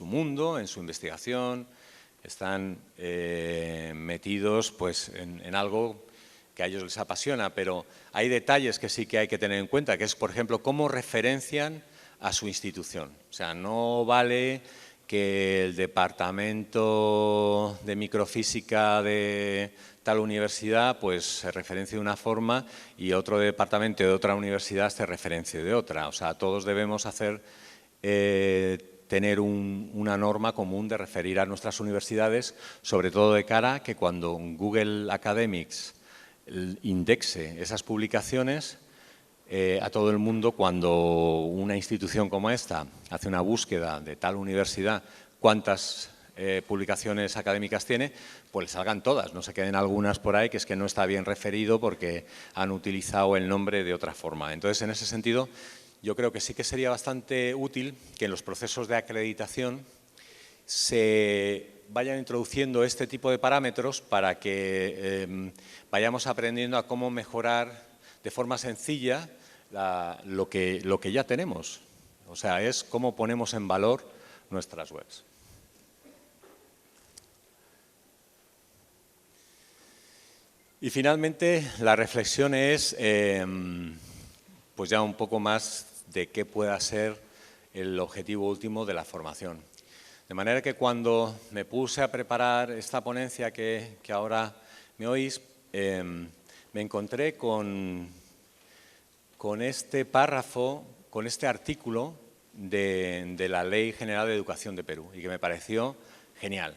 Speaker 3: mundo, en su investigación, están metidos pues, en algo que a ellos les apasiona, pero hay detalles que sí que hay que tener en cuenta, que es, por ejemplo, cómo referencian a su institución. O sea, no vale que el departamento de microfísica de tal universidad pues se referencie de una forma y otro departamento de otra universidad se referencie de otra. O sea, todos debemos tener una norma común de referir a nuestras universidades, sobre todo de cara a que cuando Google Academics indexe esas publicaciones, a todo el mundo, cuando una institución como esta hace una búsqueda de tal universidad, cuántas publicaciones académicas tiene, pues le salgan todas, no se queden algunas por ahí que es que no está bien referido porque han utilizado el nombre de otra forma. Entonces, en ese sentido, yo creo que sí que sería bastante útil que en los procesos de acreditación se vayan introduciendo este tipo de parámetros para que vayamos aprendiendo a cómo mejorar de forma sencilla lo que ya tenemos. O sea, es cómo ponemos en valor nuestras webs. Y finalmente, la reflexión es pues ya un poco más de qué pueda ser el objetivo último de la formación. De manera que cuando me puse a preparar esta ponencia que ahora me oís, me encontré con este párrafo, con este artículo de la Ley General de Educación de Perú y que me pareció genial,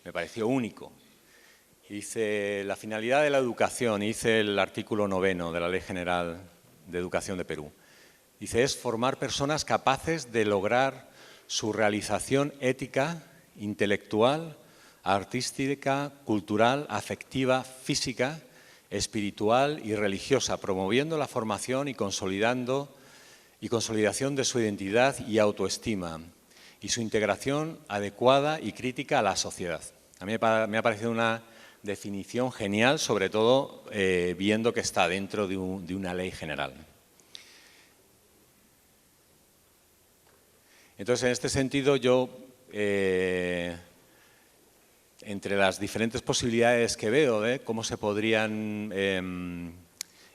Speaker 3: me pareció único. Dice, la finalidad de la educación, dice el artículo 9 de la Ley General de Educación de Perú. Dice, es formar personas capaces de lograr su realización ética, intelectual, artística, cultural, afectiva, física, espiritual y religiosa, promoviendo la formación y consolidación de su identidad y autoestima y su integración adecuada y crítica a la sociedad. A mí me ha parecido una definición genial, sobre todo viendo que está dentro de una ley general. Entonces, en este sentido, yo, entre las diferentes posibilidades que veo de cómo se podrían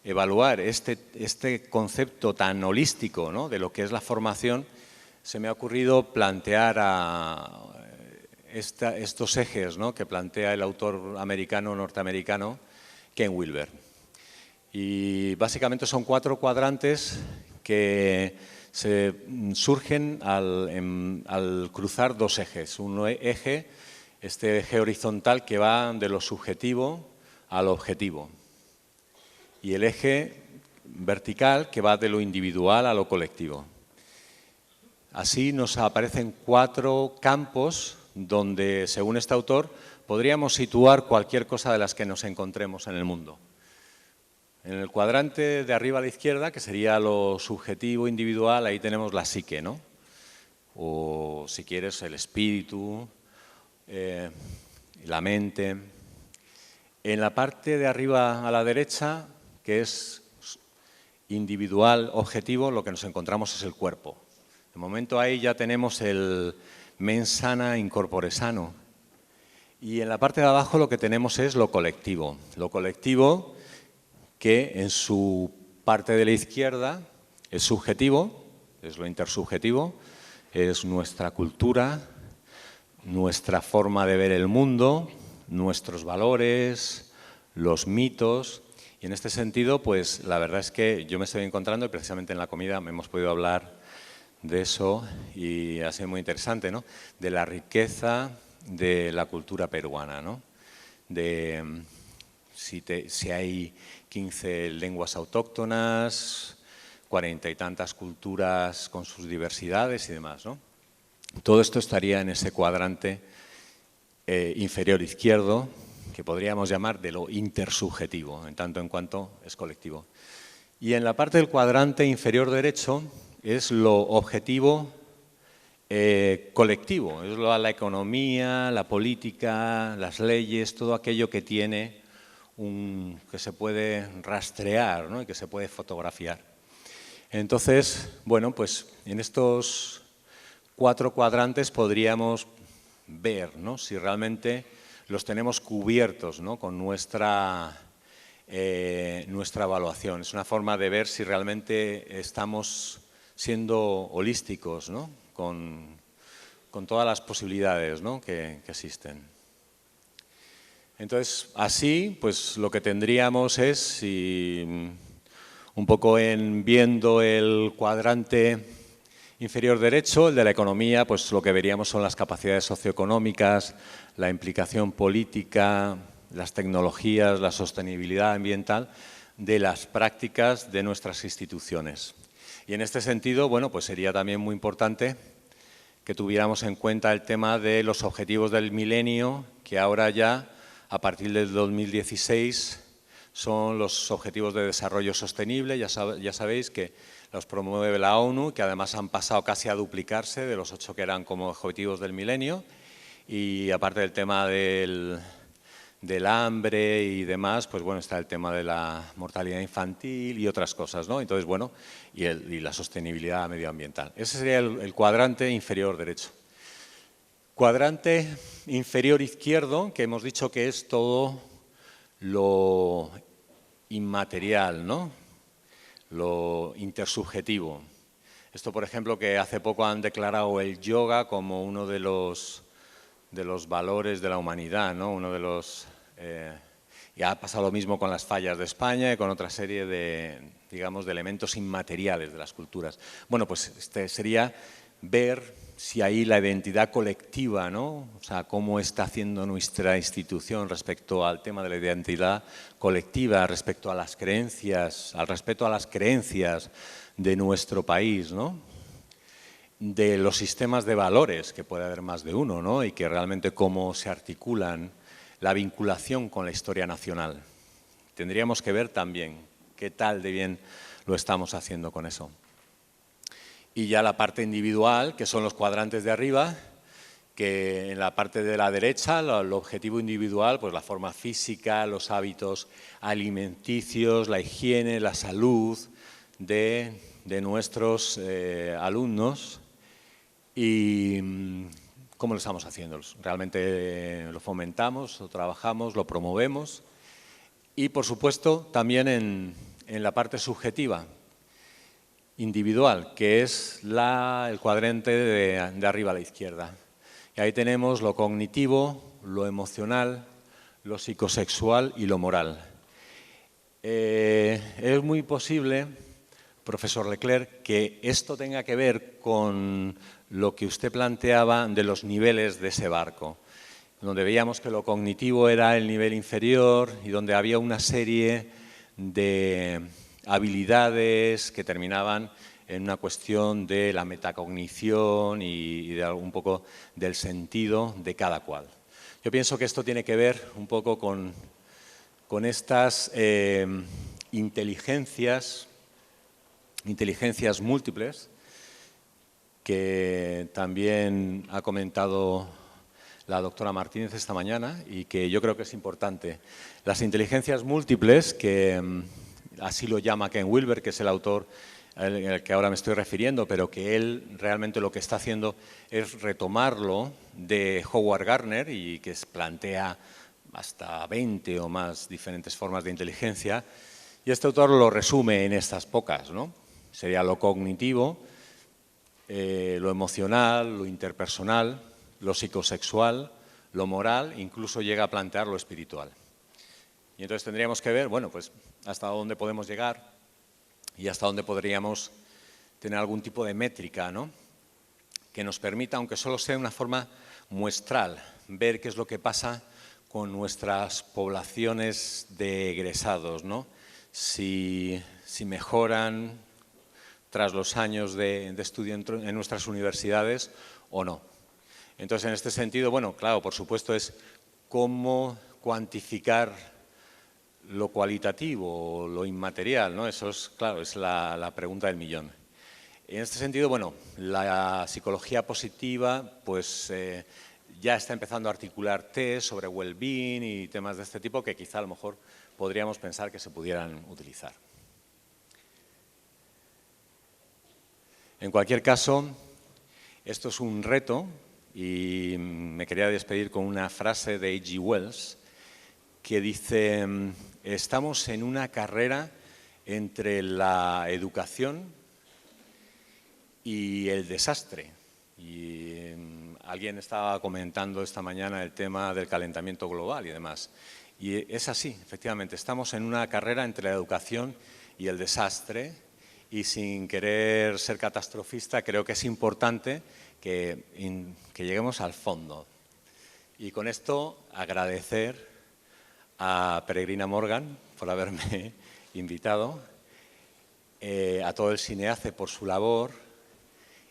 Speaker 3: evaluar este concepto tan holístico, ¿no?, de lo que es la formación, se me ha ocurrido plantear estos ejes, ¿no?, que plantea el autor norteamericano Ken Wilber. Y básicamente son 4 cuadrantes que surgen al cruzar 2 ejes. Un eje, este eje horizontal que va de lo subjetivo al objetivo. Y el eje vertical que va de lo individual a lo colectivo. Así nos aparecen 4 campos donde, según este autor, podríamos situar cualquier cosa de las que nos encontremos en el mundo. En el cuadrante de arriba a la izquierda, que sería lo subjetivo, individual, ahí tenemos la psique, ¿no? O, si quieres, el espíritu, la mente. En la parte de arriba a la derecha, que es individual, objetivo, lo que nos encontramos es el cuerpo. De momento ahí ya tenemos el mens sana in corpore sano. Y en la parte de abajo lo que tenemos es lo colectivo. Lo colectivo que en su parte de la izquierda es subjetivo, es lo intersubjetivo, es nuestra cultura, nuestra forma de ver el mundo, nuestros valores, los mitos. Y en este sentido, pues la verdad es que yo me estoy encontrando, y precisamente en la comida hemos podido hablar de eso y ha sido muy interesante, ¿no?, de la riqueza de la cultura peruana, ¿no? si hay 15 lenguas autóctonas, 40 y tantas culturas con sus diversidades y demás, ¿no? Todo esto estaría en ese cuadrante inferior izquierdo, que podríamos llamar de lo intersubjetivo, en tanto en cuanto es colectivo. Y en la parte del cuadrante inferior derecho es lo objetivo colectivo, es la economía, la política, las leyes, todo aquello que tiene que se puede rastrear, ¿no? Y que se puede fotografiar. Entonces, bueno, pues en estos 4 cuadrantes podríamos ver, ¿no?, si realmente los tenemos cubiertos, ¿no?, con nuestra evaluación. Es una forma de ver si realmente estamos siendo holísticos, ¿no?, con todas las posibilidades, ¿no?, que existen. Entonces, así, pues lo que tendríamos es, un poco viendo el cuadrante inferior derecho, el de la economía, pues lo que veríamos son las capacidades socioeconómicas, la implicación política, las tecnologías, la sostenibilidad ambiental de las prácticas de nuestras instituciones. Y en este sentido, bueno, pues sería también muy importante que tuviéramos en cuenta el tema de los objetivos del milenio, que ahora ya, a partir del 2016, son los Objetivos de Desarrollo Sostenible. Ya sabéis que los promueve la ONU, que además han pasado casi a duplicarse de los 8 que eran como Objetivos del Milenio. Y aparte del tema del hambre y demás, pues bueno, está el tema de la mortalidad infantil y otras cosas, ¿no? Entonces, bueno, y la sostenibilidad medioambiental. Ese sería el cuadrante inferior derecho. Cuadrante inferior izquierdo, que hemos dicho que es todo lo inmaterial, ¿no?, lo intersubjetivo. Esto, por ejemplo, que hace poco han declarado el yoga como uno de los valores de la humanidad, ¿no?, uno de los... y ha pasado lo mismo con las fallas de España y con otra serie de, digamos, de elementos inmateriales de las culturas. Bueno, pues sería ver si ahí la identidad colectiva, ¿no?, o sea, cómo está haciendo nuestra institución respecto al tema de la identidad colectiva, respecto a las creencias, al respeto a las creencias de nuestro país, ¿no?, de los sistemas de valores, que puede haber más de uno, ¿no?, y que realmente cómo se articulan, la vinculación con la historia nacional. Tendríamos que ver también qué tal de bien lo estamos haciendo con eso. Y ya la parte individual, que son los cuadrantes de arriba, que en la parte de la derecha, el objetivo individual, pues la forma física, los hábitos alimenticios, la higiene, la salud de nuestros alumnos y cómo lo estamos haciendo. Realmente lo fomentamos, lo trabajamos, lo promovemos y, por supuesto, también en la parte subjetiva, individual, que es el cuadrante de arriba a la izquierda. Y ahí tenemos lo cognitivo, lo emocional, lo psicosexual y lo moral. Es muy posible, profesor Leclerc, que esto tenga que ver con lo que usted planteaba de los niveles de ese barco, donde veíamos que lo cognitivo era el nivel inferior y donde había una serie de habilidades que terminaban en una cuestión de la metacognición y de un poco del sentido de cada cual. Yo pienso que esto tiene que ver un poco con estas inteligencias múltiples que también ha comentado la doctora Martínez esta mañana y que yo creo que es importante. Las inteligencias múltiples, que así lo llama Ken Wilber, que es el autor al que ahora me estoy refiriendo, pero que él realmente lo que está haciendo es retomarlo de Howard Gardner y que plantea hasta 20 o más diferentes formas de inteligencia. Y este autor lo resume en estas pocas, ¿no? Sería lo cognitivo, lo emocional, lo interpersonal, lo psicosexual, lo moral, incluso llega a plantear lo espiritual. Y entonces tendríamos que ver, bueno, pues hasta dónde podemos llegar y hasta dónde podríamos tener algún tipo de métrica, ¿no?, que nos permita, aunque solo sea de una forma muestral, ver qué es lo que pasa con nuestras poblaciones de egresados, ¿no? Si mejoran tras los años de estudio en nuestras universidades o no. Entonces, en este sentido, bueno, claro, por supuesto es cómo cuantificar lo cualitativo o lo inmaterial, ¿no? Eso es, claro, es la pregunta del millón. En este sentido, bueno, la psicología positiva, pues ya está empezando a articular test sobre well-being y temas de este tipo que quizá a lo mejor podríamos pensar que se pudieran utilizar. En cualquier caso, esto es un reto y me quería despedir con una frase de H.G. Wells que dice: estamos en una carrera entre la educación y el desastre. Y alguien estaba comentando esta mañana el tema del calentamiento global y demás. Y es así, efectivamente, estamos en una carrera entre la educación y el desastre. Y sin querer ser catastrofista, creo que es importante que lleguemos al fondo. Y con esto agradecer a Peregrina Morgan por haberme invitado, a todo el CINEACE por su labor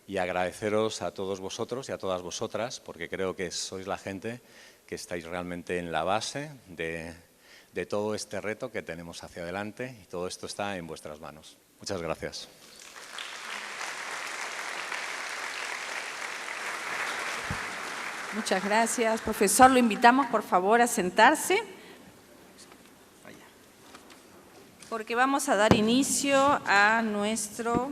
Speaker 3: y agradeceros a todos vosotros y a todas vosotras, porque creo que sois la gente que estáis realmente en la base de todo este reto que tenemos hacia adelante y todo esto está en vuestras manos. Muchas gracias.
Speaker 2: Muchas gracias, profesor. Lo invitamos, por favor, a sentarse, porque vamos a dar inicio a nuestro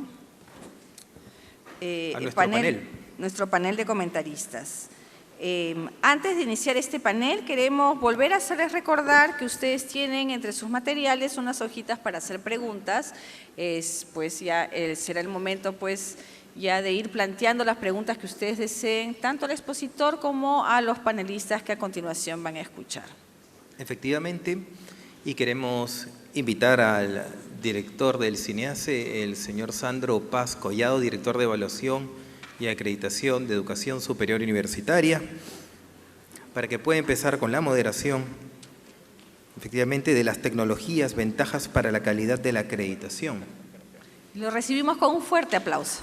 Speaker 2: panel de comentaristas. Antes de iniciar este panel, queremos volver a hacerles recordar que ustedes tienen entre sus materiales unas hojitas para hacer preguntas. Pues ya será el momento pues ya de ir planteando las preguntas que ustedes deseen, tanto al expositor como a los panelistas que a continuación van a escuchar.
Speaker 1: Efectivamente, y queremos invitar al director del CINEACE, el señor Sandro Paz Collado, director de Evaluación y Acreditación de Educación Superior Universitaria, para que pueda empezar con la moderación, efectivamente, de las tecnologías, ventajas para la calidad de la acreditación.
Speaker 2: Lo recibimos con un fuerte aplauso.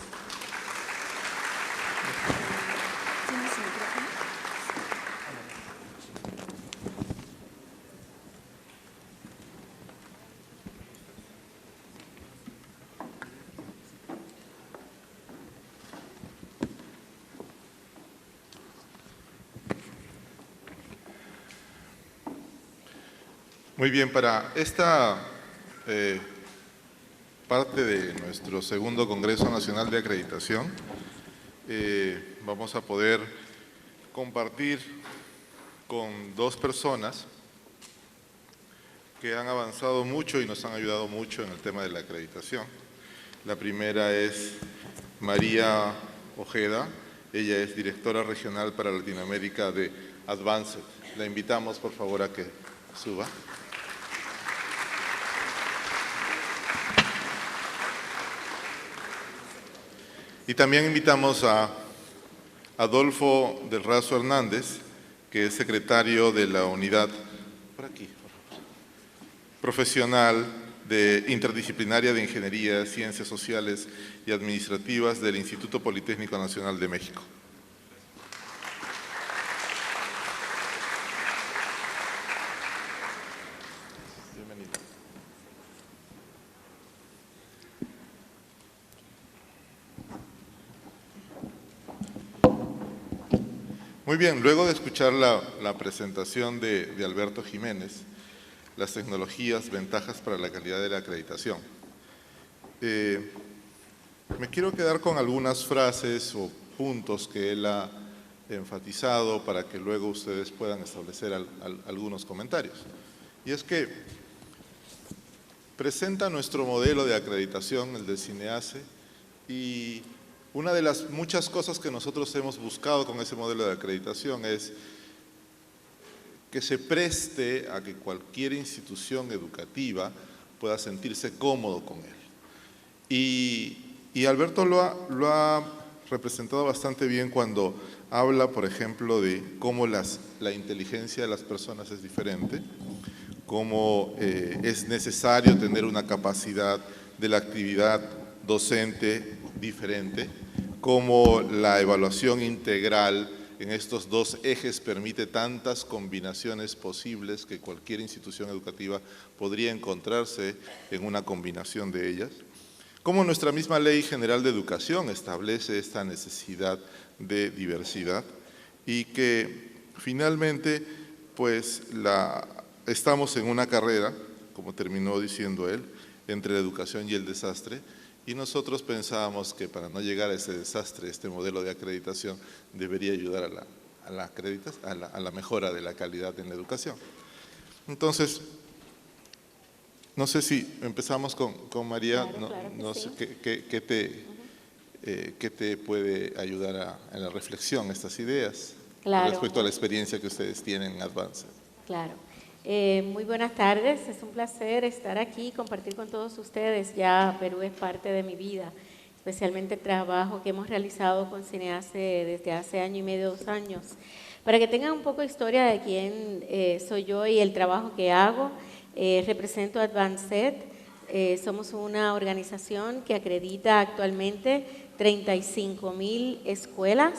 Speaker 4: Muy bien, para esta parte de nuestro segundo Congreso Nacional de Acreditación, vamos a poder compartir con dos personas que han avanzado mucho y nos han ayudado mucho en el tema de la acreditación. La primera es María Ojeda, ella es directora regional para Latinoamérica de Advanced. La invitamos, por favor, a que suba. Y también invitamos a Adolfo del Razo Hernández, que es secretario de la unidad profesional interdisciplinaria de Ingeniería, Ciencias Sociales y Administrativas del Instituto Politécnico Nacional de México. Bienvenido. Muy bien, luego de escuchar la presentación de Alberto Jiménez, las tecnologías, ventajas para la calidad de la acreditación, me quiero quedar con algunas frases o puntos que él ha enfatizado para que luego ustedes puedan establecer algunos comentarios. Y es que presenta nuestro modelo de acreditación, el de CINEACE, y una de las muchas cosas que nosotros hemos buscado con ese modelo de acreditación es que se preste a que cualquier institución educativa pueda sentirse cómodo con él. Y Alberto lo ha representado bastante bien cuando habla, por ejemplo, de cómo la inteligencia de las personas es diferente, cómo es necesario tener una capacidad de la actividad docente diferente, cómo la evaluación integral en estos dos ejes permite tantas combinaciones posibles que cualquier institución educativa podría encontrarse en una combinación de ellas. Cómo nuestra misma Ley General de Educación establece esta necesidad de diversidad y que finalmente pues estamos en una carrera, como terminó diciendo él, entre la educación y el desastre, y nosotros pensábamos que para no llegar a ese desastre, este modelo de acreditación debería ayudar a la mejora de la calidad en la educación. Entonces, no sé si empezamos con María,
Speaker 5: Claro,
Speaker 4: no
Speaker 5: sí.
Speaker 4: sé qué te puede ayudar en la reflexión, estas ideas,
Speaker 5: Claro.
Speaker 4: respecto a la experiencia que ustedes tienen en Advanced.
Speaker 5: Claro. Muy buenas tardes, es un placer estar aquí y compartir con todos ustedes. Ya Perú es parte de mi vida, especialmente el trabajo que hemos realizado con Cineace desde hace año y medio, 2 años. Para que tengan un poco de historia de quién soy yo y el trabajo que hago, represento a Advanced. Somos una organización que acredita actualmente 35,000 escuelas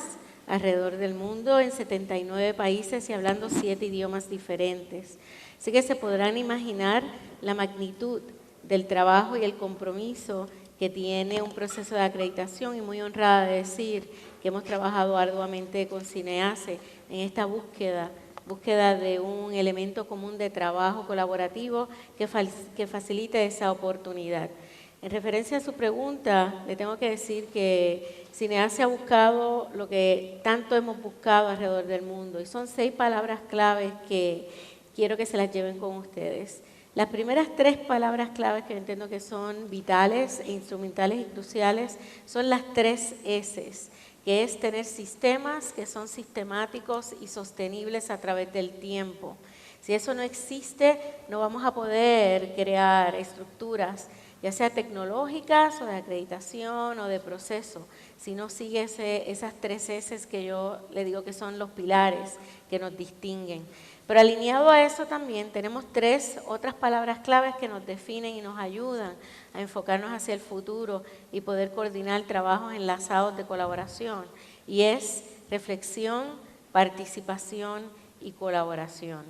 Speaker 5: alrededor del mundo, en 79 países y hablando 7 idiomas diferentes. Así que se podrán imaginar la magnitud del trabajo y el compromiso que tiene un proceso de acreditación, y muy honrada de decir que hemos trabajado arduamente con Cineace en esta búsqueda de un elemento común de trabajo colaborativo que facilite esa oportunidad. En referencia a su pregunta, le tengo que decir que Cineace ha buscado lo que tanto hemos buscado alrededor del mundo, y son 6 palabras claves que quiero que se las lleven con ustedes. Las primeras 3 palabras claves que entiendo que son vitales, instrumentales y cruciales son las 3 S's, que es tener sistemas que son sistemáticos y sostenibles a través del tiempo. Si eso no existe, no vamos a poder crear estructuras, ya sea tecnológicas o de acreditación o de proceso, si no sigue esas 3 S's que yo le digo que son los pilares que nos distinguen. Pero alineado a eso también tenemos 3 otras palabras claves que nos definen y nos ayudan a enfocarnos hacia el futuro y poder coordinar trabajos enlazados de colaboración, y es reflexión, participación y colaboración.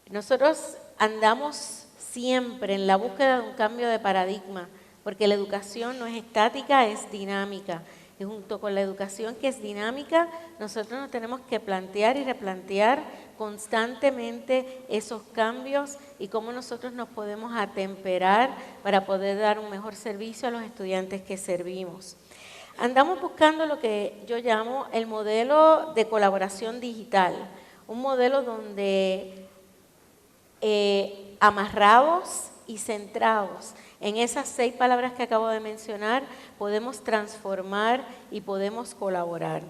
Speaker 5: Nosotros andamos siempre en la búsqueda de un cambio de paradigma, porque la educación no es estática, es dinámica. Y junto con la educación que es dinámica, nosotros nos tenemos que plantear y replantear constantemente esos cambios y cómo nosotros nos podemos atemperar para poder dar un mejor servicio a los estudiantes que servimos. Andamos buscando lo que yo llamo el modelo de colaboración digital, un modelo donde amarrados y centrados en esas 6 palabras que acabo de mencionar, podemos transformar y podemos colaborar.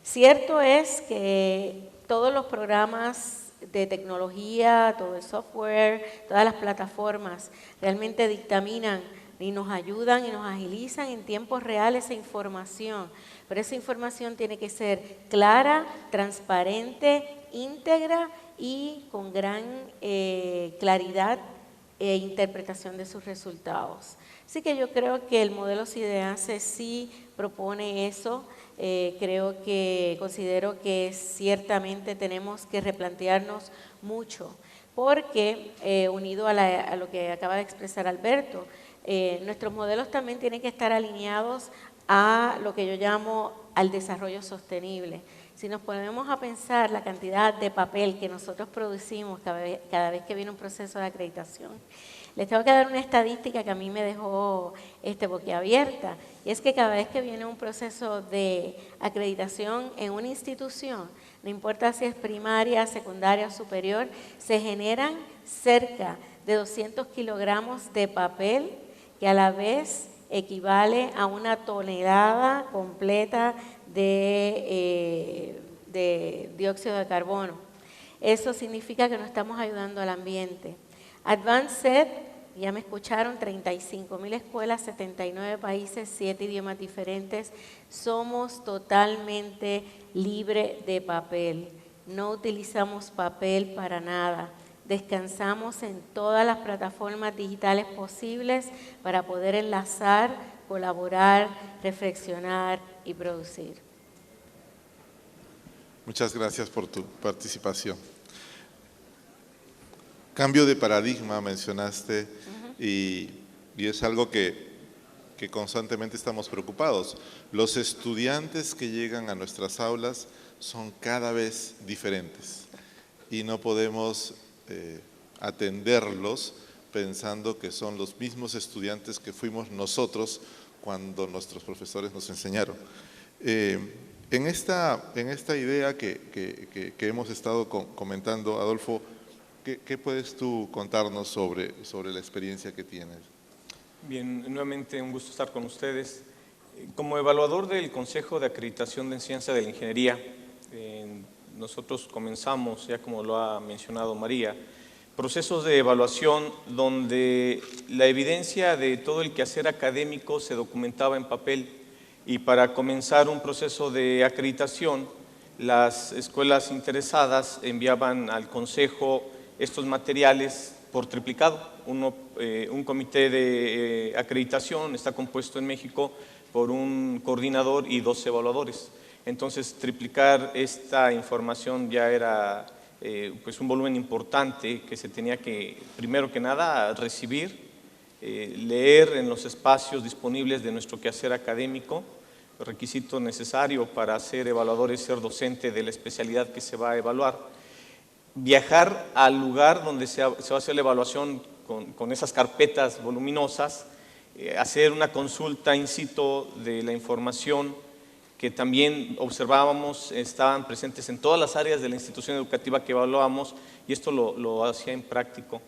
Speaker 5: Cierto es que todos los programas de tecnología, todo el software, todas las plataformas realmente dictaminan y nos ayudan y nos agilizan en tiempo real esa información, pero esa información tiene que ser clara, transparente, íntegra y con gran claridad e interpretación de sus resultados. Así que yo creo que el modelo Cineace sí propone eso. Considero que ciertamente tenemos que replantearnos mucho, porque unido a lo que acaba de expresar Alberto, nuestros modelos también tienen que estar alineados a lo que yo llamo al desarrollo sostenible. Si nos ponemos a pensar la cantidad de papel que nosotros producimos cada vez que viene un proceso de acreditación, les tengo que dar una estadística que a mí me dejó boquiabierta, y es que cada vez que viene un proceso de acreditación en una institución, no importa si es primaria, secundaria o superior, se generan cerca de 200 kilogramos de papel, que a la vez equivale a una tonelada completa de dióxido de carbono. Eso significa que no estamos ayudando al ambiente. Advanced ya me escucharon, 35.000 escuelas, 79 países, 7 idiomas diferentes. Somos totalmente libre de papel. No utilizamos papel para nada. Descansamos en todas las plataformas digitales posibles para poder enlazar, colaborar, reflexionar y producir.
Speaker 4: Muchas gracias por tu participación. Cambio de paradigma mencionaste y es algo que constantemente estamos preocupados. Los estudiantes que llegan a nuestras aulas son cada vez diferentes y no podemos atenderlos pensando que son los mismos estudiantes que fuimos nosotros cuando nuestros profesores nos enseñaron. En esta idea que hemos estado comentando, Adolfo, ¿qué puedes tú contarnos sobre la experiencia que tienes?
Speaker 6: Bien, nuevamente un gusto estar con ustedes. Como evaluador del Consejo de Acreditación de Enseñanza de la Ingeniería, nosotros comenzamos, ya como lo ha mencionado María, procesos de evaluación donde la evidencia de todo el quehacer académico se documentaba en papel, y para comenzar un proceso de acreditación, las escuelas interesadas enviaban al Consejo estos materiales por triplicado. Un comité de acreditación está compuesto en México por un coordinador y 2 evaluadores. Entonces, triplicar esta información ya era pues un volumen importante que se tenía que, primero que nada, recibir, leer en los espacios disponibles de nuestro quehacer académico, requisito necesario para ser evaluador es ser docente de la especialidad que se va a evaluar, viajar al lugar donde se va a hacer la evaluación con esas carpetas voluminosas, hacer una consulta in situ de la información que también observábamos, estaban presentes en todas las áreas de la institución educativa que evaluábamos, y esto lo hacía en práctico.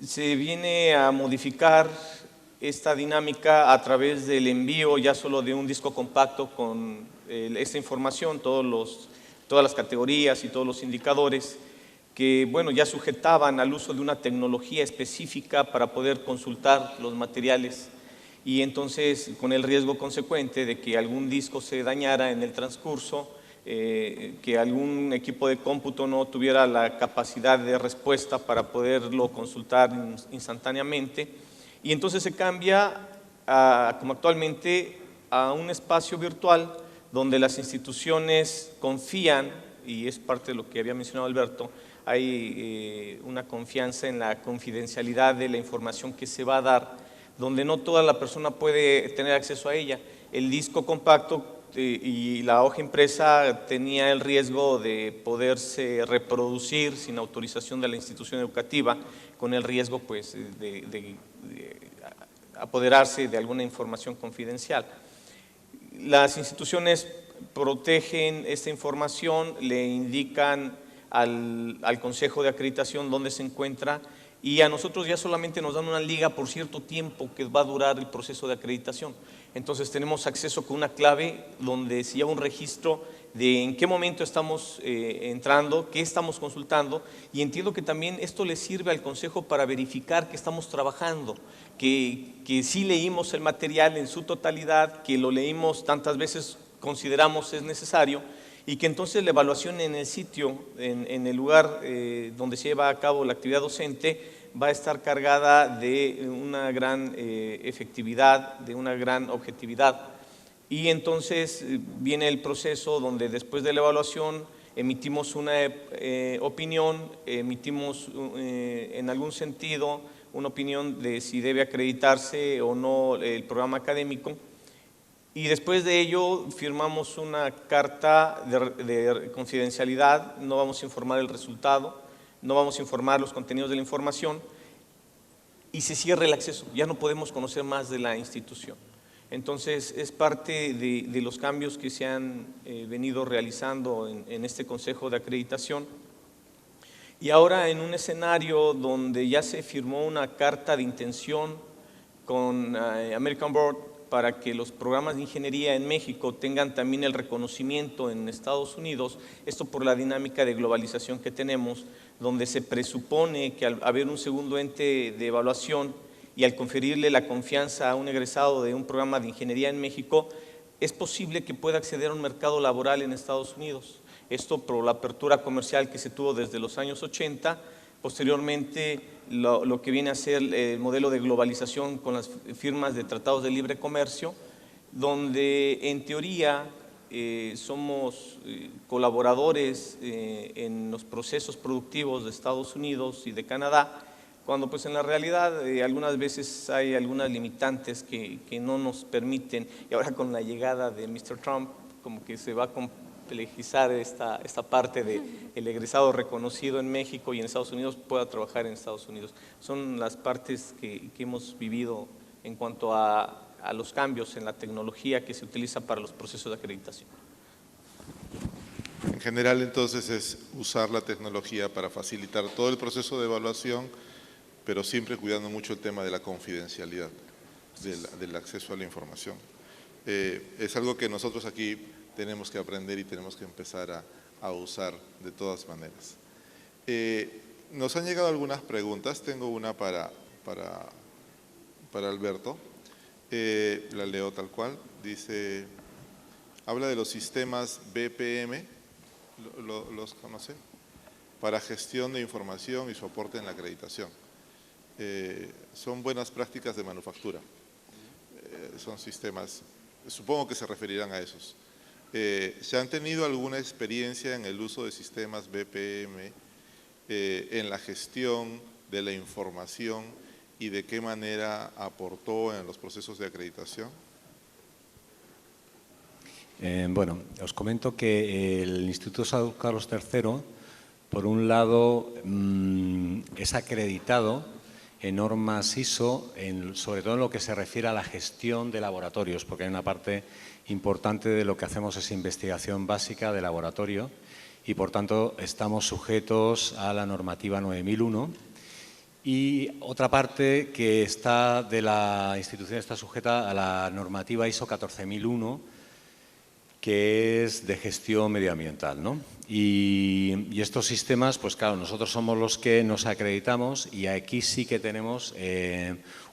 Speaker 6: Se viene a modificar esta dinámica a través del envío ya solo de un disco compacto con esta información, todas las categorías y todos los indicadores que, bueno, ya sujetaban al uso de una tecnología específica para poder consultar los materiales, y entonces con el riesgo consecuente de que algún disco se dañara en el transcurso, que algún equipo de cómputo no tuviera la capacidad de respuesta para poderlo consultar instantáneamente, y entonces se cambia, como actualmente, a un espacio virtual donde las instituciones confían, y es parte de lo que había mencionado Alberto, hay una confianza en la confidencialidad de la información que se va a dar, donde no toda la persona puede tener acceso a ella. El disco compacto y la hoja impresa tenía el riesgo de poderse reproducir sin autorización de la institución educativa, con el riesgo pues, de apoderarse de alguna información confidencial. Las instituciones protegen esta información, le indican al Consejo de Acreditación dónde se encuentra, y a nosotros ya solamente nos dan una liga por cierto tiempo que va a durar el proceso de acreditación. Entonces tenemos acceso con una clave donde se lleva un registro de en qué momento estamos entrando, qué estamos consultando, y entiendo que también esto le sirve al Consejo para verificar que estamos trabajando, que sí leímos el material en su totalidad, que lo leímos tantas veces consideramos es necesario, y que entonces la evaluación en el sitio, en el lugar donde se lleva a cabo la actividad docente, va a estar cargada de una gran efectividad, de una gran objetividad. Y entonces viene el proceso donde después de la evaluación emitimos una opinión, emitimos en algún sentido una opinión de si debe acreditarse o no el programa académico. Y después de ello firmamos una carta de confidencialidad, no vamos a informar el resultado, no vamos a informar los contenidos de la información, y se cierra el acceso, ya no podemos conocer más de la institución. Entonces es parte de los cambios que se han venido realizando en este Consejo de Acreditación. Y ahora en un escenario donde ya se firmó una carta de intención con American Board para que los programas de ingeniería en México tengan también el reconocimiento en Estados Unidos, esto por la dinámica de globalización que tenemos, donde se presupone que al haber un segundo ente de evaluación y al conferirle la confianza a un egresado de un programa de ingeniería en México, es posible que pueda acceder a un mercado laboral en Estados Unidos. Esto por la apertura comercial que se tuvo desde los años 80, posteriormente lo que viene a ser el modelo de globalización con las firmas de tratados de libre comercio, donde en teoría somos colaboradores en los procesos productivos de Estados Unidos y de Canadá, cuando pues en la realidad algunas veces hay algunas limitantes que no nos permiten, y ahora con la llegada de Mr. Trump como que se va a complejizar esta parte de el egresado reconocido en México y en Estados Unidos pueda trabajar en Estados Unidos. Son las partes que hemos vivido en cuanto a los cambios en la tecnología que se utiliza para los procesos de acreditación.
Speaker 4: En general, entonces, es usar la tecnología para facilitar todo el proceso de evaluación, pero siempre cuidando mucho el tema de la confidencialidad, del acceso a la información. Es algo que nosotros aquí tenemos que aprender y tenemos que empezar a usar de todas maneras. Nos han llegado algunas preguntas. Tengo una para Alberto. La leo tal cual. Dice, habla de los sistemas BPM, ¿los conoce? Para gestión de información y soporte en la acreditación. Son buenas prácticas de manufactura. Son sistemas, supongo que se referirán a esos. ¿Se han tenido alguna experiencia en el uso de sistemas BPM en la gestión de la información y de qué manera aportó en los procesos de acreditación?
Speaker 3: Bueno, os comento que el Instituto Salud Carlos III, por un lado, es acreditado en normas ISO, sobre todo en lo que se refiere a la gestión de laboratorios, porque hay una parte importante de lo que hacemos es investigación básica de laboratorio y, por tanto, estamos sujetos a la normativa 9001. Y otra parte que está de la institución está sujeta a la normativa ISO 14001, que es de gestión medioambiental, ¿no? Y estos sistemas, pues claro, nosotros somos los que nos acreditamos y aquí sí que tenemos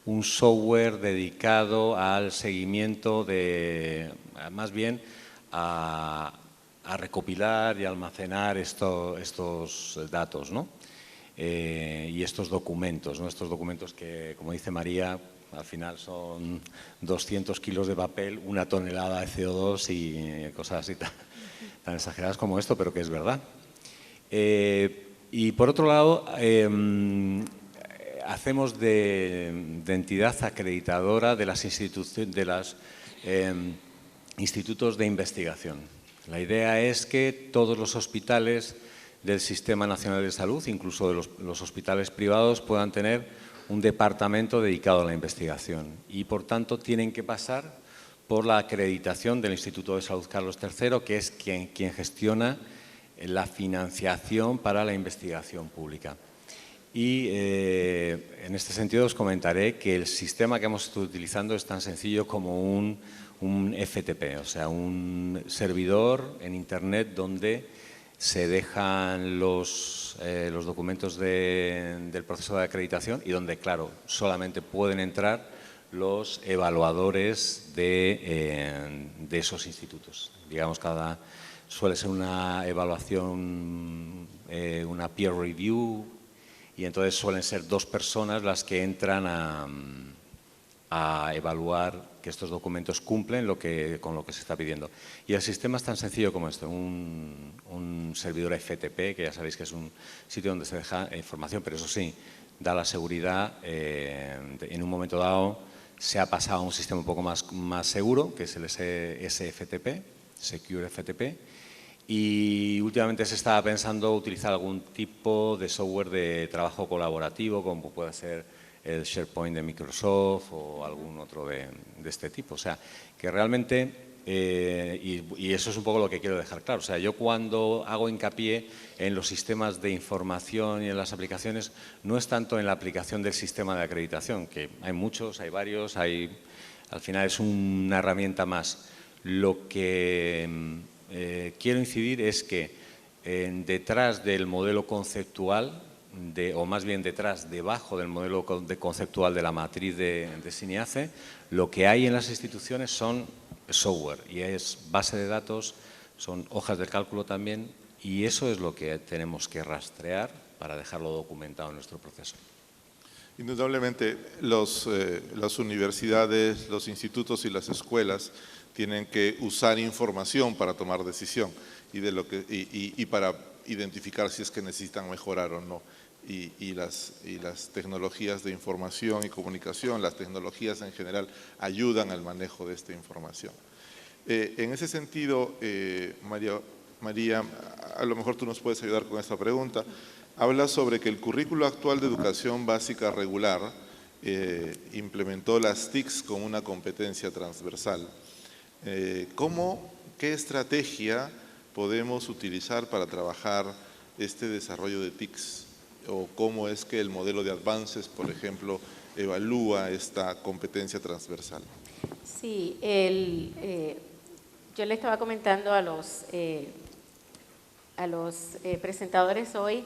Speaker 3: un software dedicado al seguimiento de, más bien, a recopilar y almacenar estos datos, ¿no? Y estos documentos, ¿no? Estos documentos que, como dice María, al final son 200 kilos de papel, 1 tonelada de CO2 y cosas así tan exageradas como esto, pero que es verdad. Y por otro lado, hacemos de entidad acreditadora de las institutos de investigación. La idea es que todos los hospitales del Sistema Nacional de Salud, incluso de los hospitales privados, puedan tener un departamento dedicado a la investigación y, por tanto, tienen que pasar por la acreditación del Instituto de Salud Carlos III, que es quien gestiona la financiación para la investigación pública. Y en este sentido os comentaré que el sistema que hemos estado utilizando es tan sencillo como un FTP, o sea, un servidor en Internet donde se dejan los documentos del proceso de acreditación y donde, claro, solamente pueden entrar los evaluadores de esos institutos. Digamos, suele ser una evaluación, una peer review, y entonces suelen ser 2 personas las que entran a evaluar que estos documentos cumplen con lo que se está pidiendo. Y el sistema es tan sencillo como esto, un servidor FTP, que ya sabéis que es un sitio donde se deja información, pero eso sí, da la seguridad. En un momento dado se ha pasado a un sistema un poco más seguro, que es el SFTP, Secure FTP, y últimamente se estaba pensando utilizar algún tipo de software de trabajo colaborativo, como puede ser el SharePoint de Microsoft o algún otro de este tipo. O sea, que realmente, y eso es un poco lo que quiero dejar claro, o sea, yo cuando hago hincapié en los sistemas de información y en las aplicaciones, no es tanto en la aplicación del sistema de acreditación, que hay muchos, hay varios, hay Al final es una herramienta más. Lo que quiero incidir es que detrás del modelo conceptual, o más bien debajo del modelo conceptual de la matriz de SINEACE, lo que hay en las instituciones son software y es base de datos, son hojas de cálculo también, y eso es lo que tenemos que rastrear para dejarlo documentado en nuestro proceso.
Speaker 4: Indudablemente, las universidades, los institutos y las escuelas tienen que usar información para tomar decisión y para identificar si es que necesitan mejorar o no. Y las tecnologías de información y comunicación, las tecnologías en general, ayudan al manejo de esta información. En ese sentido, María, a lo mejor tú nos puedes ayudar con esta pregunta. Habla sobre que el currículo actual de educación básica regular implementó las TICs como una competencia transversal. ¿Qué estrategia podemos utilizar para trabajar este desarrollo de TICs? ¿O cómo es que el modelo de Advances, por ejemplo, evalúa esta competencia transversal?
Speaker 5: Sí, yo le estaba comentando a los presentadores hoy,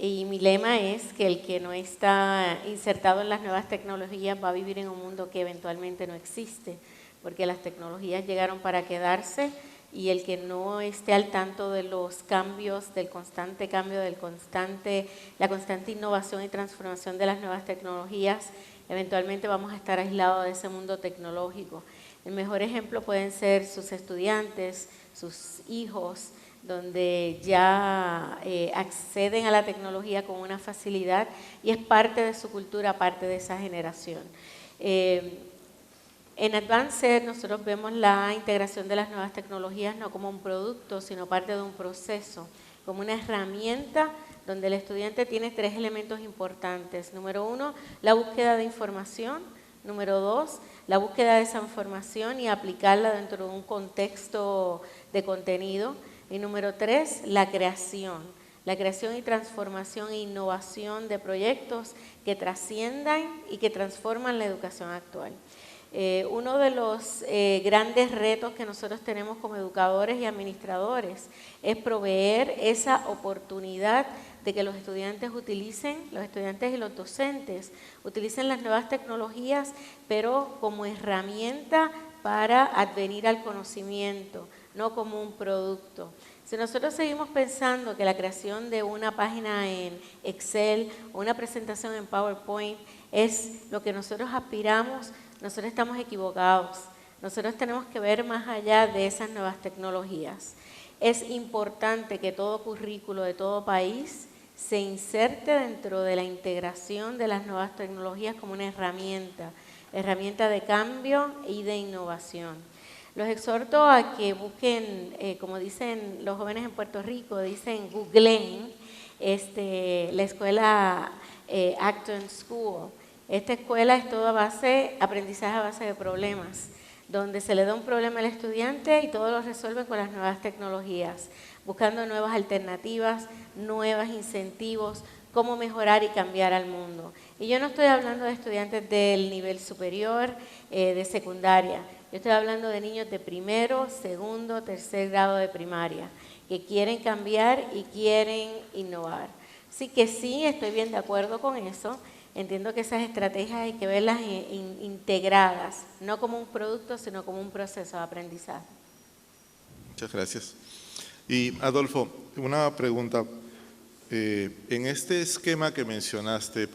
Speaker 5: y mi lema es que el que no está insertado en las nuevas tecnologías va a vivir en un mundo que eventualmente no existe, porque las tecnologías llegaron para quedarse, y el que no esté al tanto de los cambios, del constante cambio, la constante innovación y transformación de las nuevas tecnologías, eventualmente vamos a estar aislados de ese mundo tecnológico. El mejor ejemplo pueden ser sus estudiantes, sus hijos, donde ya acceden a la tecnología con una facilidad y es parte de su cultura, parte de esa generación. En Advanced nosotros vemos la integración de las nuevas tecnologías no como un producto, sino parte de un proceso, como una herramienta donde el estudiante tiene 3 elementos importantes. Número 1, la búsqueda de información. Número 2, la búsqueda de esa información y aplicarla dentro de un contexto de contenido. Y número 3, la creación y transformación e innovación de proyectos que trasciendan y que transforman la educación actual. Uno de los grandes retos que nosotros tenemos como educadores y administradores es proveer esa oportunidad de que los estudiantes y los docentes utilicen las nuevas tecnologías, pero como herramienta para advenir al conocimiento, no como un producto. Si nosotros seguimos pensando que la creación de una página en Excel o una presentación en PowerPoint es lo que nosotros aspiramos, nosotros estamos equivocados. Nosotros tenemos que ver más allá de esas nuevas tecnologías. Es importante que todo currículo de todo país se inserte dentro de la integración de las nuevas tecnologías como una herramienta de cambio y de innovación. Los exhorto a que busquen, como dicen los jóvenes en Puerto Rico, dicen googleen, la escuela Acton School. Esta escuela es todo aprendizaje a base de problemas, donde se le da un problema al estudiante y todo lo resuelven con las nuevas tecnologías, buscando nuevas alternativas, nuevos incentivos, cómo mejorar y cambiar al mundo. Y yo no estoy hablando de estudiantes del nivel superior, de secundaria. Yo estoy hablando de niños de primero, segundo, tercer grado de primaria, que quieren cambiar y quieren innovar. Así que sí, estoy bien de acuerdo con eso. Entiendo que esas estrategias hay que verlas integradas, no como un producto, sino como un proceso de aprendizaje.
Speaker 4: Muchas gracias. Y Adolfo, una pregunta. En este esquema que mencionaste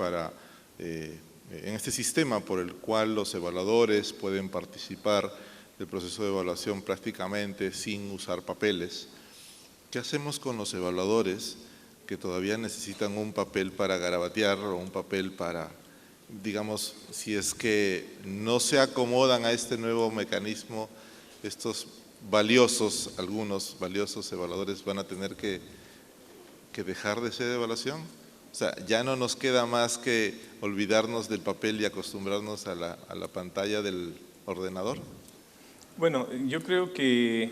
Speaker 4: en este sistema por el cual los evaluadores pueden participar del proceso de evaluación prácticamente sin usar papeles, ¿qué hacemos con los evaluadores que todavía necesitan un papel para garabatear o un papel para, digamos, si es que no se acomodan a este nuevo mecanismo, estos algunos valiosos evaluadores van a tener que dejar de ser evaluación? O sea, ya no nos queda más que olvidarnos del papel y acostumbrarnos a la pantalla del ordenador.
Speaker 6: Bueno, yo creo que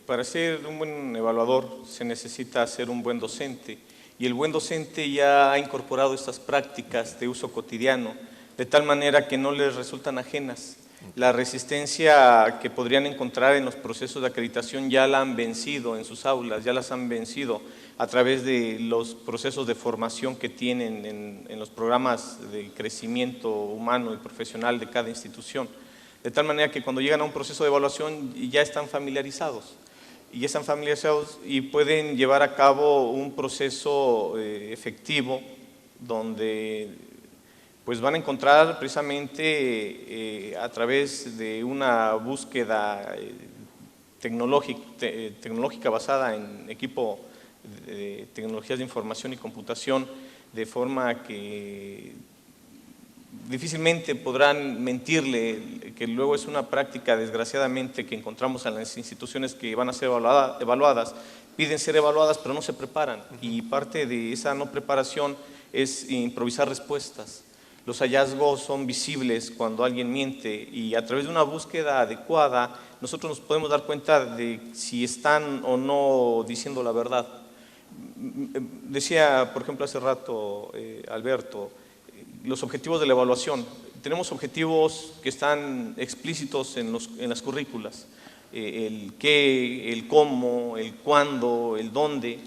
Speaker 6: para ser un buen evaluador se necesita ser un buen docente, y el buen docente ya ha incorporado estas prácticas de uso cotidiano de tal manera que no les resultan ajenas. La resistencia que podrían encontrar en los procesos de acreditación ya la han vencido en sus aulas, ya las han vencido a través de los procesos de formación que tienen en los programas de crecimiento humano y profesional de cada institución. De tal manera que cuando llegan a un proceso de evaluación ya están familiarizados. Y pueden llevar a cabo un proceso efectivo donde pues van a encontrar precisamente a través de una búsqueda tecnológica basada en equipo de tecnologías de información y computación, de forma que difícilmente podrán mentirle, que luego es una práctica desgraciadamente que encontramos en las instituciones que van a ser evaluadas, piden ser evaluadas pero no se preparan, y parte de esa no preparación es improvisar respuestas. Los hallazgos son visibles cuando alguien miente, y a través de una búsqueda adecuada nosotros nos podemos dar cuenta de si están o no diciendo la verdad. Decía, por ejemplo, hace rato Alberto, los objetivos de la evaluación. Tenemos objetivos que están explícitos en las currículas, el qué, el cómo, el cuándo, el dónde,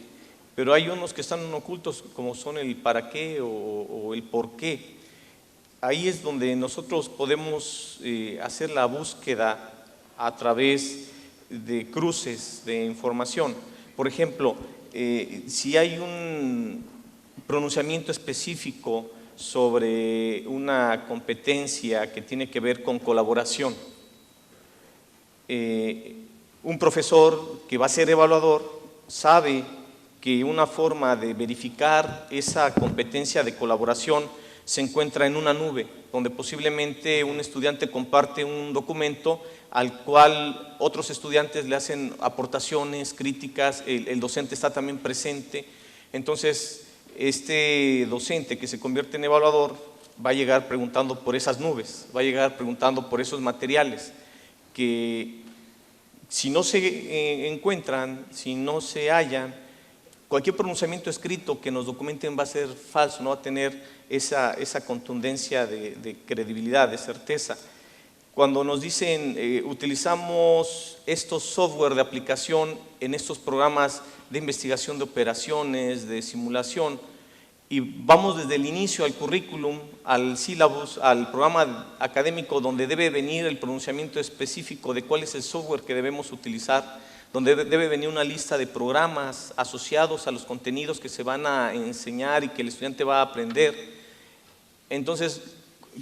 Speaker 6: pero hay unos que están ocultos como son el para qué o el por qué. Ahí es donde nosotros podemos hacer la búsqueda a través de cruces de información. Por ejemplo, si hay un pronunciamiento específico sobre una competencia que tiene que ver con colaboración, un profesor que va a ser evaluador sabe que una forma de verificar esa competencia de colaboración se encuentra en una nube, donde posiblemente un estudiante comparte un documento al cual otros estudiantes le hacen aportaciones, críticas, el docente está también presente. Entonces, este docente que se convierte en evaluador va a llegar preguntando por esas nubes, va a llegar preguntando por esos materiales, que si no se encuentran, si no se hallan, cualquier pronunciamiento escrito que nos documenten va a ser falso, no va a tener esa contundencia de credibilidad, de certeza. Cuando nos dicen utilizamos estos software de aplicación en estos programas de investigación de operaciones, de simulación, y vamos desde el inicio al currículum, al sílabus, al programa académico donde debe venir el pronunciamiento específico de cuál es el software que debemos utilizar, donde debe venir una lista de programas asociados a los contenidos que se van a enseñar y que el estudiante va a aprender. Entonces,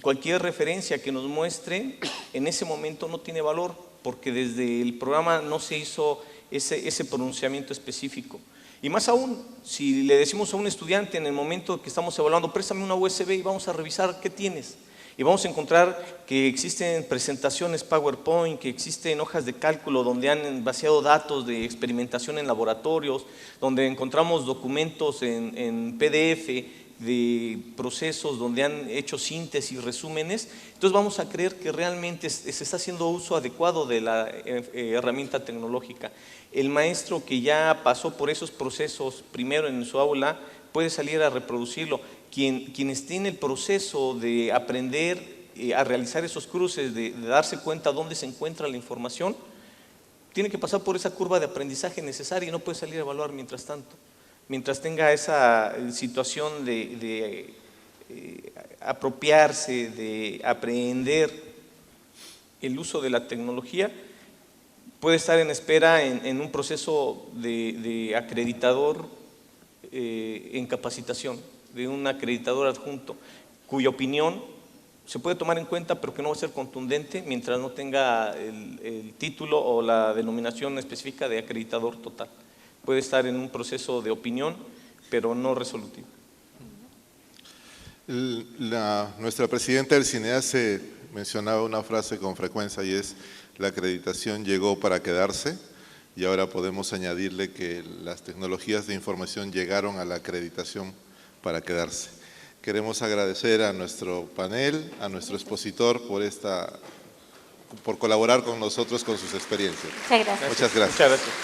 Speaker 6: cualquier referencia que nos muestre en ese momento no tiene valor, porque desde el programa no se hizo ese pronunciamiento específico. Y más aún, si le decimos a un estudiante en el momento que estamos evaluando, préstame una USB y vamos a revisar qué tienes. Y vamos a encontrar que existen presentaciones PowerPoint, que existen hojas de cálculo donde han vaciado datos de experimentación en laboratorios, donde encontramos documentos en PDF de procesos donde han hecho síntesis, resúmenes. Entonces vamos a creer que realmente se está haciendo uso adecuado de la herramienta tecnológica. El maestro que ya pasó por esos procesos primero en su aula puede salir a reproducirlo. Quien esté en el proceso de aprender a realizar esos cruces, de darse cuenta dónde se encuentra la información, tiene que pasar por esa curva de aprendizaje necesaria y no puede salir a evaluar mientras tanto. Mientras tenga esa situación de apropiarse, de aprender el uso de la tecnología, puede estar en espera en un proceso de acreditador en capacitación, de un acreditador adjunto, cuya opinión se puede tomar en cuenta, pero que no va a ser contundente mientras no tenga el título o la denominación específica de acreditador total. Puede estar en un proceso de opinión, pero no resolutivo.
Speaker 4: Nuestra presidenta del CINEASE mencionaba una frase con frecuencia y es: la acreditación llegó para quedarse, y ahora podemos añadirle que las tecnologías de información llegaron a la acreditación para quedarse. Queremos agradecer a nuestro panel, a nuestro expositor por colaborar con nosotros con sus experiencias.
Speaker 5: Muchas gracias.
Speaker 4: Muchas gracias.
Speaker 6: Muchas gracias.